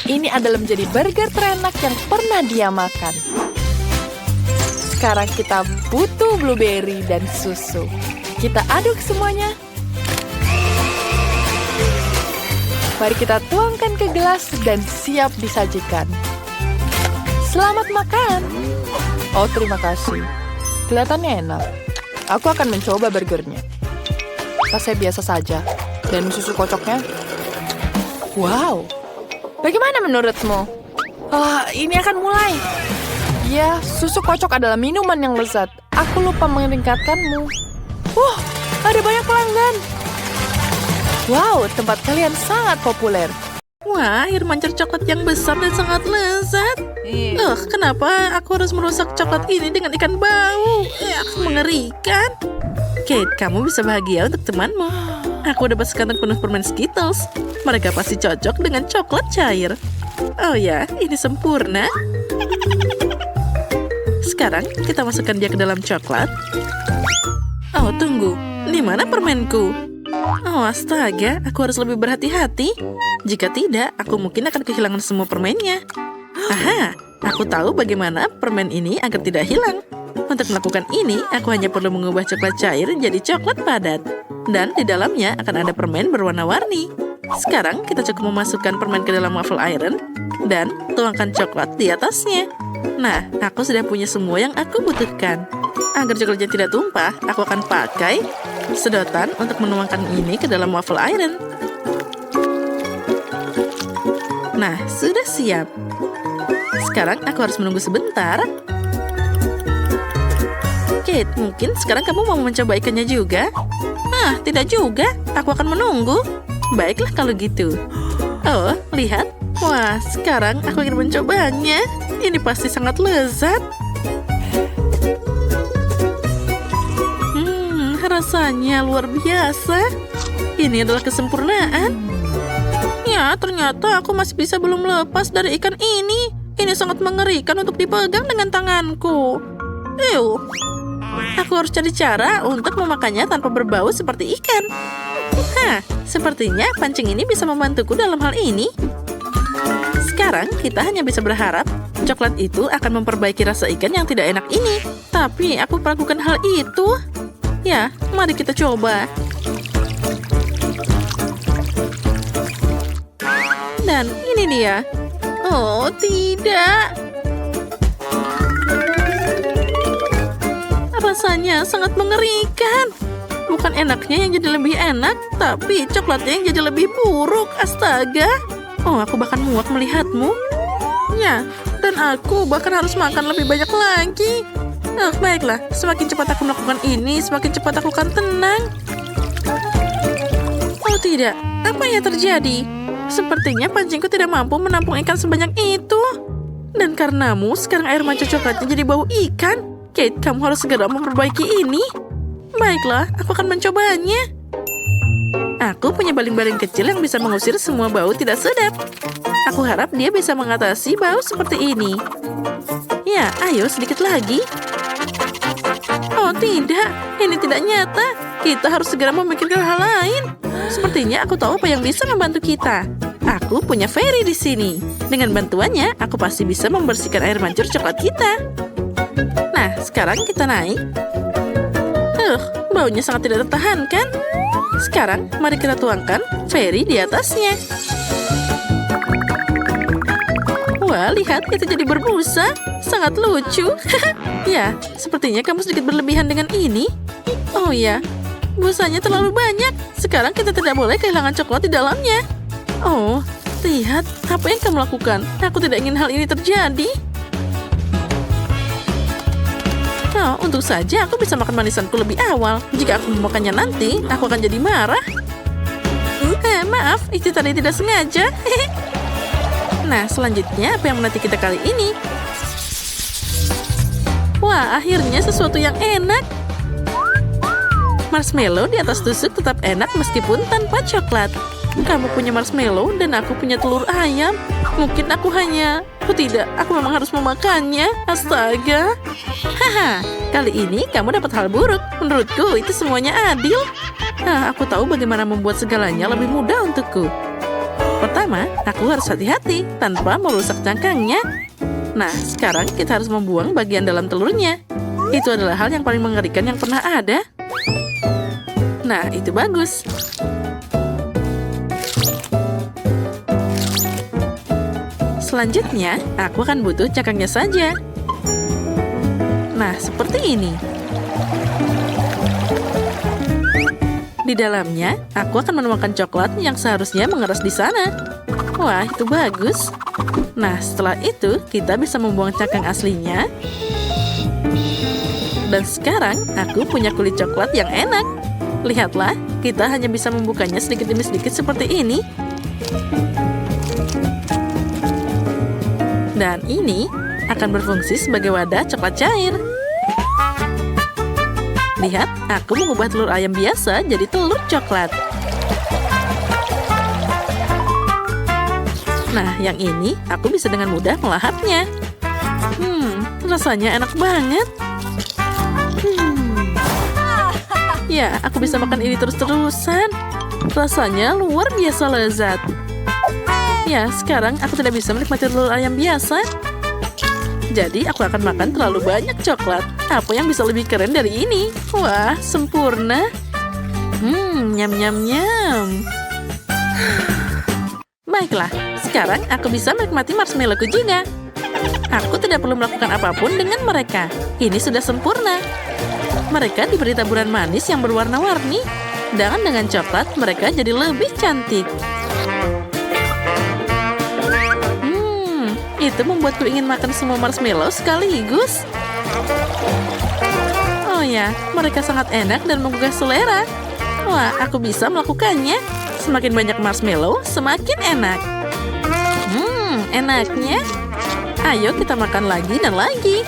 Ini adalah menjadi burger terenak yang pernah dia makan. Sekarang kita butuh blueberry dan susu. Kita aduk semuanya. Mari kita tuangkan ke gelas dan siap disajikan. Selamat makan. Oh, terima kasih. Kelihatannya enak. Aku akan mencoba burgernya. Rasanya biasa saja. Dan susu kocoknya. Wow. Bagaimana menurutmu? Ini akan mulai. Ya, susu kocok adalah minuman yang lezat. Aku lupa meningkatkanmu. Ada banyak pelanggan. Wow, tempat kalian sangat populer. Wah, air mancur coklat yang besar dan sangat lezat. Kenapa aku harus merusak coklat ini dengan ikan bau? Mengerikan. Kate, kamu bisa bahagia untuk temanmu. Aku dapat sekantong penuh permen Skittles. Mereka pasti cocok dengan coklat cair. Oh ya, ini sempurna. Sekarang kita masukkan dia ke dalam coklat. Oh, tunggu. Di mana permenku? Oh, astaga. Aku harus lebih berhati-hati. Jika tidak, aku mungkin akan kehilangan semua permennya. Aha, aku tahu bagaimana permen ini agar tidak hilang. Untuk melakukan ini, aku hanya perlu mengubah coklat cair jadi coklat padat. Dan di dalamnya akan ada permen berwarna-warni. Sekarang kita cukup memasukkan permen ke dalam waffle iron dan tuangkan coklat di atasnya. Nah, aku sudah punya semua yang aku butuhkan. Agar coklatnya tidak tumpah, aku akan pakai sedotan untuk menuangkan ini ke dalam waffle iron. Nah, sudah siap. Sekarang aku harus menunggu sebentar. Kate, mungkin sekarang kamu mau mencoba ikannya juga? Tidak juga. Aku akan menunggu. Baiklah kalau gitu. Oh, lihat. Wah, sekarang aku ingin mencobanya. Ini pasti sangat lezat. Rasanya luar biasa. Ini adalah kesempurnaan. Ya, ternyata aku masih belum lepas dari ikan ini. Ini sangat mengerikan untuk dipegang dengan tanganku. Aku harus cari cara untuk memakannya tanpa berbau seperti ikan. Sepertinya pancing ini bisa membantuku dalam hal ini. Sekarang kita hanya bisa berharap coklat itu akan memperbaiki rasa ikan yang tidak enak ini. Tapi aku melakukan hal itu. Ya, mari kita coba. Dan ini dia. Oh, tidak. Apa Rasanya sangat mengerikan. Bukan enaknya yang jadi lebih enak, tapi coklatnya yang jadi lebih buruk. Astaga. Oh, aku bahkan muak melihatmu. Ya, dan aku bahkan harus makan lebih banyak lagi. Oh, baiklah. Semakin cepat aku melakukan ini, semakin cepat aku akan tenang. Oh tidak, apa yang terjadi? Sepertinya pancingku tidak mampu menampung ikan sebanyak itu. Dan karenamu, sekarang air mancur coklatnya jadi bau ikan. Kate, kamu harus segera memperbaiki ini. Baiklah, aku akan mencobanya. Aku punya baling-baling kecil yang bisa mengusir semua bau tidak sedap. Aku harap dia bisa mengatasi bau seperti ini. Ya, ayo sedikit lagi. Oh tidak, ini tidak nyata. Kita harus segera memikirkan hal lain. Sepertinya aku tahu apa yang bisa membantu kita. Aku punya Fairy di sini. Dengan bantuannya, aku pasti bisa membersihkan air mancur coklat kita. Nah, sekarang kita naik. Baunya sangat tidak tertahankan. Sekarang, mari kita tuangkan Fairy di atasnya. Wah, lihat, itu jadi berbusa. Sangat lucu. Ya, sepertinya kamu sedikit berlebihan dengan ini. Oh ya, busanya terlalu banyak. Sekarang kita tidak boleh kehilangan coklat di dalamnya. Oh, lihat, apa yang kamu lakukan? Aku tidak ingin hal ini terjadi. Oh, untung saja aku bisa makan manisanku lebih awal. Jika aku memakannya nanti, aku akan jadi marah. Maaf, itu tadi tidak sengaja. Nah, selanjutnya apa yang menanti kita kali ini? Wah, akhirnya sesuatu yang enak. Marshmallow di atas tusuk tetap enak meskipun tanpa coklat. Kamu punya marshmallow dan aku punya telur ayam. Mungkin aku hanya... Oh tidak, aku memang harus memakannya. Astaga. Haha, kali ini kamu dapat hal buruk. Menurutku itu semuanya adil. Aku tahu bagaimana membuat segalanya lebih mudah untukku. Pertama, aku harus hati-hati tanpa merusak cangkangnya. Nah, sekarang kita harus membuang bagian dalam telurnya. Itu adalah hal yang paling mengerikan yang pernah ada. Nah, itu bagus. Selanjutnya, aku akan butuh cangkangnya saja. Nah, seperti ini. Di dalamnya, aku akan menemukan coklat yang seharusnya mengeras di sana. Wah, itu bagus. Nah, setelah itu, kita bisa membuang cangkang aslinya. Dan sekarang, aku punya kulit coklat yang enak. Lihatlah, kita hanya bisa membukanya sedikit demi sedikit seperti ini. Dan ini akan berfungsi sebagai wadah coklat cair. Lihat, aku mengubah telur ayam biasa jadi telur coklat. Nah, yang ini aku bisa dengan mudah melahapnya. Rasanya enak banget. Ya, aku bisa makan ini terus-terusan. Rasanya luar biasa lezat. Ya, sekarang aku tidak bisa menikmati telur ayam biasa. Jadi, aku akan makan terlalu banyak coklat. Apa yang bisa lebih keren dari ini? Wah, sempurna. Nyam-nyam-nyam. Baiklah, sekarang aku bisa menikmati marshmallowku juga. Aku tidak perlu melakukan apapun dengan mereka. Ini sudah sempurna. Mereka diberi taburan manis yang berwarna-warni. Dan dengan coklat, mereka jadi lebih cantik. Itu membuatku ingin makan semua marshmallow sekaligus. Oh ya, mereka sangat enak dan menggugah selera. Wah, aku bisa melakukannya. Semakin banyak marshmallow, semakin enak. Enaknya. Ayo kita makan lagi dan lagi.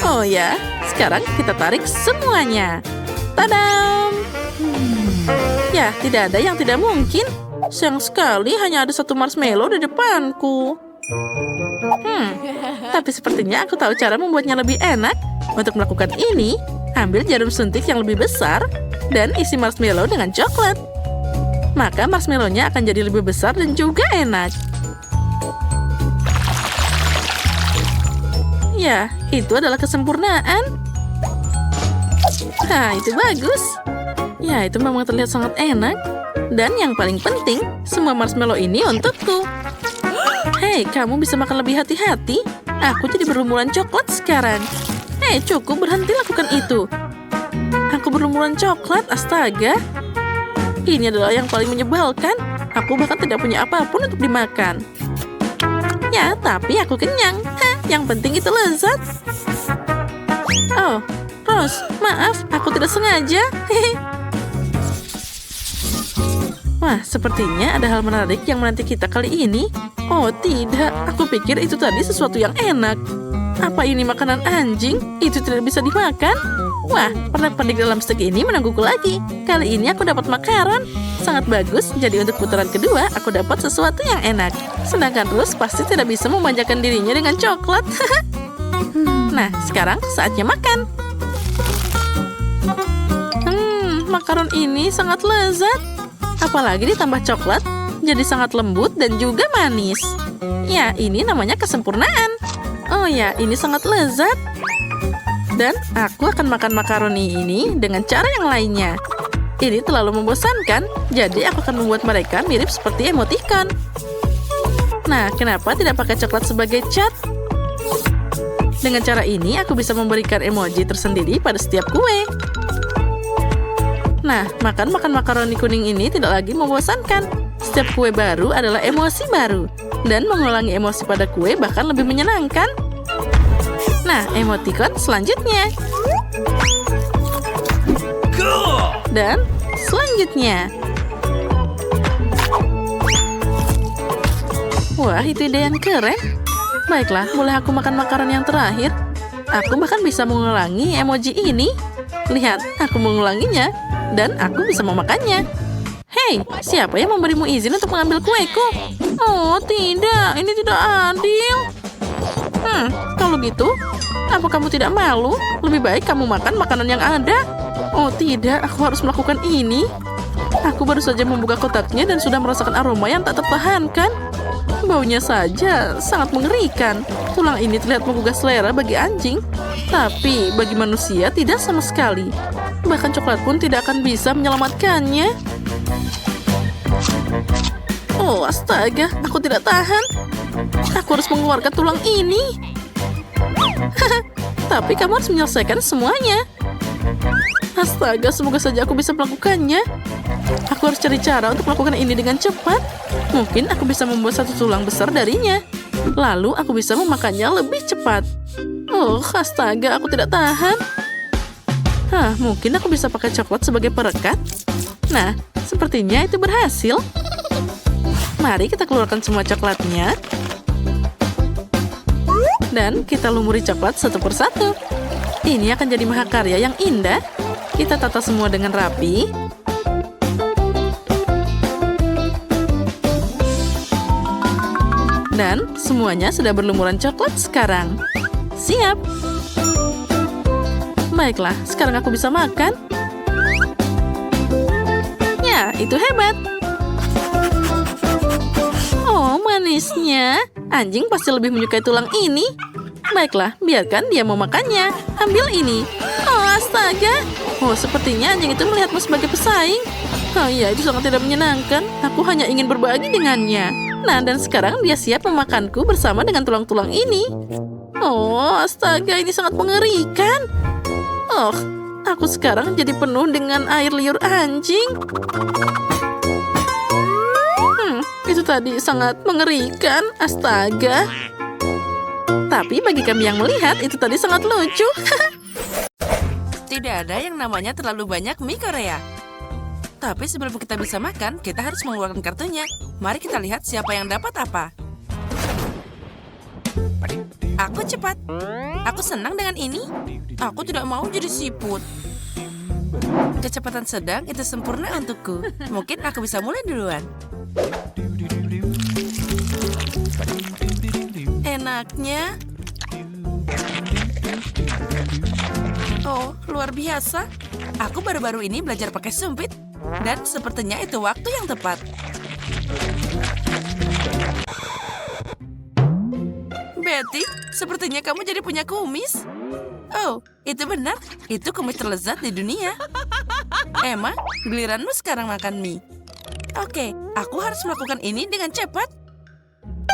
Oh ya, sekarang kita tarik semuanya. Tadam! Ya, tidak ada yang tidak mungkin. Sayang sekali hanya ada satu marshmallow di depanku. Tapi sepertinya aku tahu cara membuatnya lebih enak. Untuk melakukan ini, ambil jarum suntik yang lebih besar dan isi marshmallow dengan coklat. Maka marshmallow-nya akan jadi lebih besar dan juga enak. Ya, itu adalah kesempurnaan. Itu bagus. Ya, itu memang terlihat sangat enak. Dan yang paling penting, semua marshmallow ini untukku. Hei, kamu bisa makan lebih hati-hati. Aku jadi berlumuran coklat sekarang. Hei, cukup, berhenti lakukan itu. Aku berlumuran coklat, astaga. Ini adalah yang paling menyebalkan. Aku bahkan tidak punya apapun untuk dimakan. Ya, tapi aku kenyang. Hah, yang penting itu lezat. Oh, Rose, maaf, aku tidak sengaja. Wah, sepertinya ada hal menarik yang menanti kita kali ini. Oh tidak, aku pikir itu tadi sesuatu yang enak. Apa ini makanan anjing? Itu tidak bisa dimakan. Wah, pernak-pernik dalam stek ini menungguku lagi. Kali ini aku dapat makaron. Sangat bagus, jadi untuk putaran kedua aku dapat sesuatu yang enak. Sedangkan Rose pasti tidak bisa memanjakan dirinya dengan coklat. Nah, sekarang saatnya makan. Makaron ini sangat lezat. Apalagi ditambah coklat, jadi sangat lembut dan juga manis. Ya, ini namanya kesempurnaan. Oh ya, ini sangat lezat. Dan aku akan makan makaroni ini dengan cara yang lainnya. Ini terlalu membosankan, jadi aku akan membuat mereka mirip seperti emoticon. Nah, kenapa tidak pakai coklat sebagai cat? Dengan cara ini, aku bisa memberikan emoji tersendiri pada setiap kue. Nah, makan makaroni kuning ini tidak lagi membosankan. Setiap kue baru adalah emosi baru. Dan mengulangi emosi pada kue bahkan lebih menyenangkan. Nah, emoticon selanjutnya. Dan selanjutnya. Wah, itu ide yang keren. Baiklah, boleh aku makan makanan yang terakhir? Aku bahkan bisa mengulangi emoji ini. Lihat, aku mengulanginya. Dan aku bisa memakannya. Hei, siapa yang memberimu izin untuk mengambil kueku? Oh, tidak. Ini tidak adil. Kalau gitu, apa kamu tidak malu? Lebih baik kamu makan makanan yang ada. Oh, tidak. Aku harus melakukan ini. Aku baru saja membuka kotaknya dan sudah merasakan aroma yang tak tertahankan. Baunya saja sangat mengerikan. Tulang ini terlihat menggugah selera bagi anjing. Tapi bagi manusia tidak sama sekali. Bahkan coklat pun tidak akan bisa menyelamatkannya. Oh, astaga, aku tidak tahan. Aku harus mengeluarkan tulang ini. Tapi kamu harus menyelesaikan semuanya. Astaga, semoga saja aku bisa melakukannya. Aku harus cari cara untuk melakukan ini dengan cepat. Mungkin aku bisa membuat satu tulang besar darinya. Lalu aku bisa memakannya lebih cepat. Oh, astaga, aku tidak tahan. Mungkin aku bisa pakai coklat sebagai perekat. Nah, sepertinya itu berhasil. Mari kita keluarkan semua coklatnya. Dan kita lumuri coklat satu persatu. Ini akan jadi mahakarya yang indah. Kita tata semua dengan rapi. Dan semuanya sudah berlumuran coklat sekarang. Siap. Baiklah, sekarang aku bisa makan. Ya, itu hebat. Oh, manisnya. Anjing pasti lebih menyukai tulang ini. Baiklah, biarkan dia memakannya. Ambil ini. Oh, astaga. Oh, sepertinya anjing itu melihatmu sebagai pesaing. Oh iya, itu sangat tidak menyenangkan. Aku hanya ingin berbagi dengannya. Nah, dan sekarang dia siap memakanku bersama dengan tulang-tulang ini. Oh, astaga, ini sangat mengerikan. Oh, aku sekarang jadi penuh dengan air liur anjing. Itu tadi sangat mengerikan, astaga. Tapi bagi kami yang melihat, itu tadi sangat lucu. Tidak ada yang namanya terlalu banyak mie Korea. Tapi sebelum kita bisa makan, kita harus mengeluarkan kartunya. Mari kita lihat siapa yang dapat apa. Aku cepat. Aku senang dengan ini. Aku tidak mau jadi siput. Kecepatan sedang itu sempurna untukku. Mungkin aku bisa mulai duluan. Enaknya. Oh, luar biasa. Aku baru-baru ini belajar pakai sumpit. Dan sepertinya itu waktu yang tepat. Betty, sepertinya kamu jadi punya kumis. Oh, itu benar. Itu kumis terlezat di dunia. Emma, giliranmu sekarang makan mie. Oke, aku harus melakukan ini dengan cepat.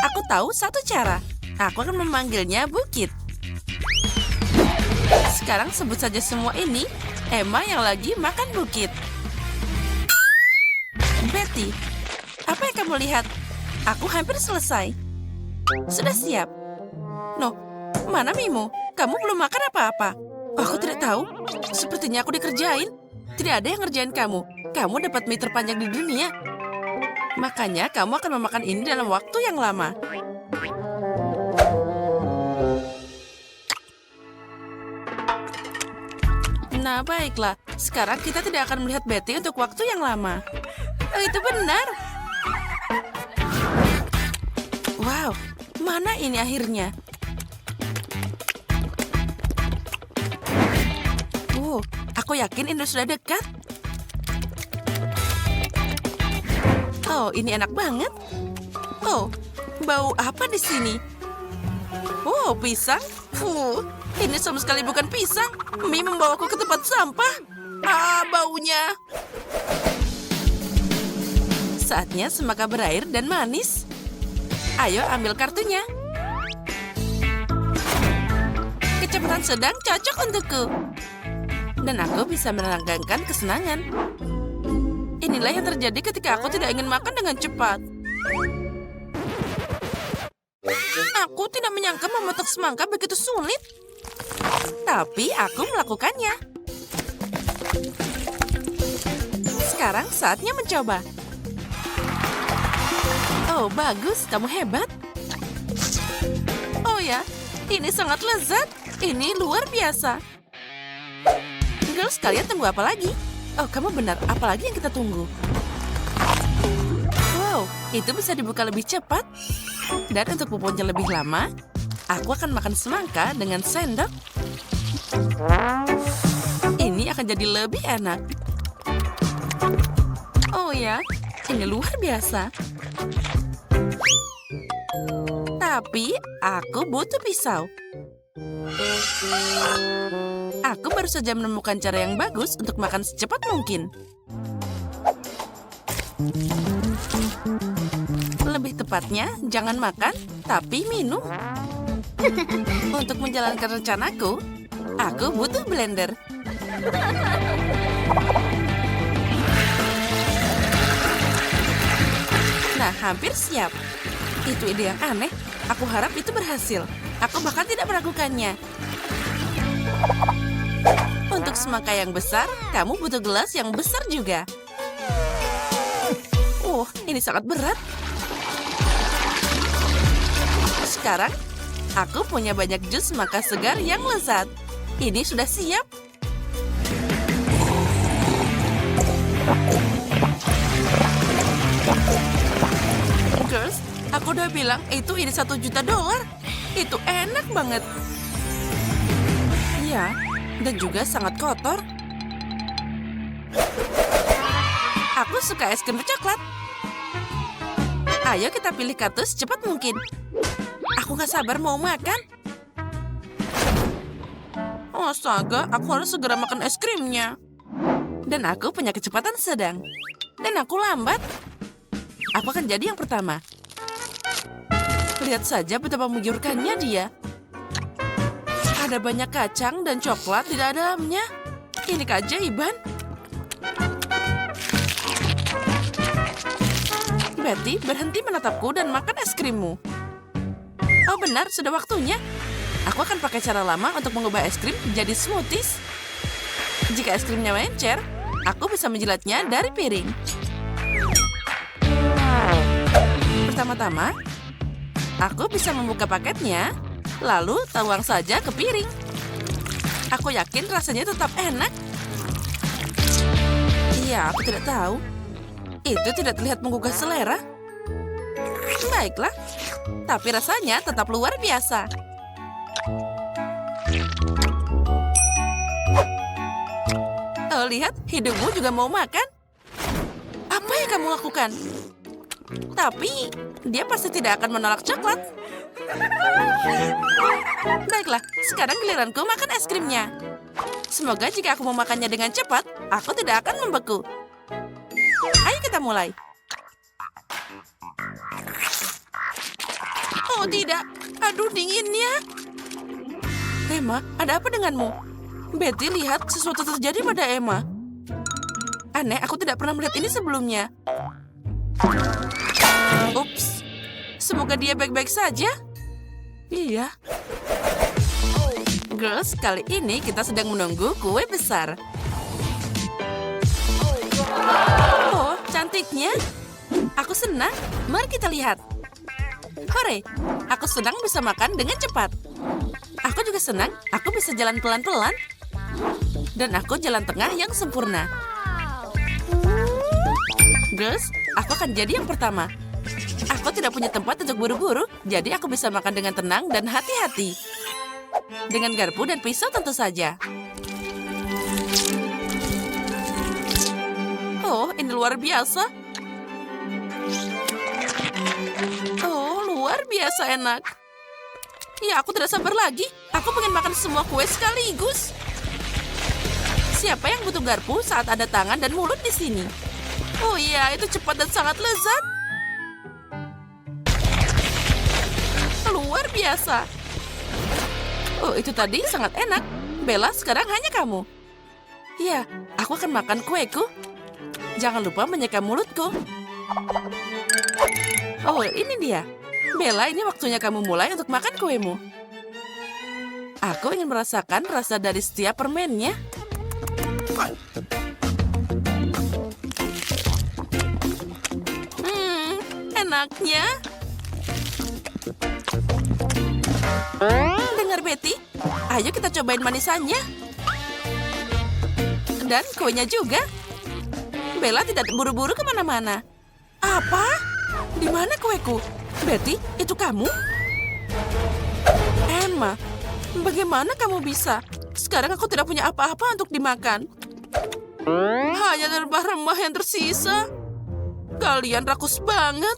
Aku tahu satu cara. Aku akan memanggilnya Bukit. Sekarang sebut saja semua ini Emma yang lagi makan bukit. Betty, apa yang kamu lihat? Aku hampir selesai. Sudah siap. No, mana Mimo? Kamu belum makan apa-apa. Aku tidak tahu. Sepertinya aku dikerjain. Tidak ada yang ngerjain kamu. Kamu dapat mie terpanjang di dunia. Makanya kamu akan memakan ini dalam waktu yang lama. Nah, baiklah. Sekarang kita tidak akan melihat Betty untuk waktu yang lama. Oh, itu benar. Wow, mana ini akhirnya? Aku yakin ini sudah dekat. Oh, ini enak banget. Oh, bau apa di sini? Oh, pisang. Ini sama sekali bukan pisang. Mie membawaku ke tempat sampah. Baunya. Saatnya semangka berair dan manis. Ayo ambil kartunya. Kecepatan sedang cocok untukku. Dan aku bisa melanggengkan kesenangan. Inilah yang terjadi ketika aku tidak ingin makan dengan cepat. Aku tidak menyangka memotong semangka begitu sulit. Tapi aku melakukannya. Sekarang saatnya mencoba. Oh, bagus. Kamu hebat. Oh ya, ini sangat lezat. Ini luar biasa. Girls, kalian tunggu apa lagi? Oh, kamu benar. Apa lagi yang kita tunggu? Wow, itu bisa dibuka lebih cepat. Dan untuk pupunya lebih lama, aku akan makan semangka dengan sendok. Ini akan jadi lebih enak. Oh ya, ini luar biasa. Tapi aku butuh pisau. Aku baru saja menemukan cara yang bagus untuk makan secepat mungkin. Lebih tepatnya, jangan makan, tapi minum. Untuk menjalankan rencanaku, aku butuh blender. Nah, hampir siap. Itu ide yang aneh. Aku harap itu berhasil. Aku bahkan tidak meragukannya. Untuk semangka yang besar, kamu butuh gelas yang besar juga. Ini sangat berat. Sekarang, aku punya banyak jus semangka segar yang lezat. Ini sudah siap. Girls, aku udah bilang itu ini $1 juta. Itu enak banget. Ya, dan juga sangat kotor. Aku suka es krim coklat. Ayo kita pilih kartu secepat mungkin. Aku gak sabar mau makan. Astaga, aku harus segera makan es krimnya. Dan aku punya kecepatan sedang. Dan aku lambat. Aku akan jadi yang pertama. Lihat saja betapa menggiurkannya dia. Ada banyak kacang dan coklat di dalamnya. Ini keajaiban. Betty, berhenti menatapku dan makan es krimmu. Oh benar, sudah waktunya. Aku akan pakai cara lama untuk mengubah es krim menjadi smoothies. Jika es krimnya mencer, aku bisa menjilatnya dari piring. Pertama-tama, aku bisa membuka paketnya, lalu tuang saja ke piring. Aku yakin rasanya tetap enak. Iya, aku tidak tahu. Itu tidak terlihat menggugah selera. Baiklah, tapi rasanya tetap luar biasa. Oh, lihat, hidungmu juga mau makan. Apa yang kamu lakukan? Tapi, dia pasti tidak akan menolak coklat. Baiklah, sekarang giliranku makan es krimnya. Semoga jika aku memakannya dengan cepat, aku tidak akan membeku. Ayo kita mulai. Oh tidak, aduh dinginnya. Emma, ada apa denganmu? Betty, lihat sesuatu terjadi pada Emma. Aneh, aku tidak pernah melihat ini sebelumnya. Ups, semoga dia baik-baik saja. Iya. Girls, kali ini kita sedang menunggu kue besar. Oh, cantiknya. Aku senang. Mari kita lihat. Hore, aku senang bisa makan dengan cepat. Aku juga senang, aku bisa jalan pelan-pelan. Dan aku jalan tengah yang sempurna. Girls, aku akan jadi yang pertama. Aku tidak punya tempat untuk buru-buru, jadi aku bisa makan dengan tenang dan hati-hati. Dengan garpu dan pisau tentu saja. Oh, ini luar biasa. Oh, luar biasa enak. Ya, aku tidak sabar lagi. Aku pengen makan semua kue sekaligus. Siapa yang butuh garpu saat ada tangan dan mulut di sini? Oh iya, itu cepat dan sangat lezat. Luar biasa. Oh, itu tadi sangat enak. Bella, sekarang hanya kamu. Ya, aku akan makan kueku. Jangan lupa menyeka mulutku. Oh, ini dia. Bella, ini waktunya kamu mulai untuk makan kuemu. Aku ingin merasakan rasa dari setiap permennya. Enaknya. Dengar Betty, ayo kita cobain manisannya. Dan kuenya juga. Bella tidak buru-buru kemana-mana. Apa? Di mana kueku? Betty, itu kamu? Emma, bagaimana kamu bisa? Sekarang aku tidak punya apa-apa untuk dimakan. Hanya rempah-rempah yang tersisa. Kalian rakus banget.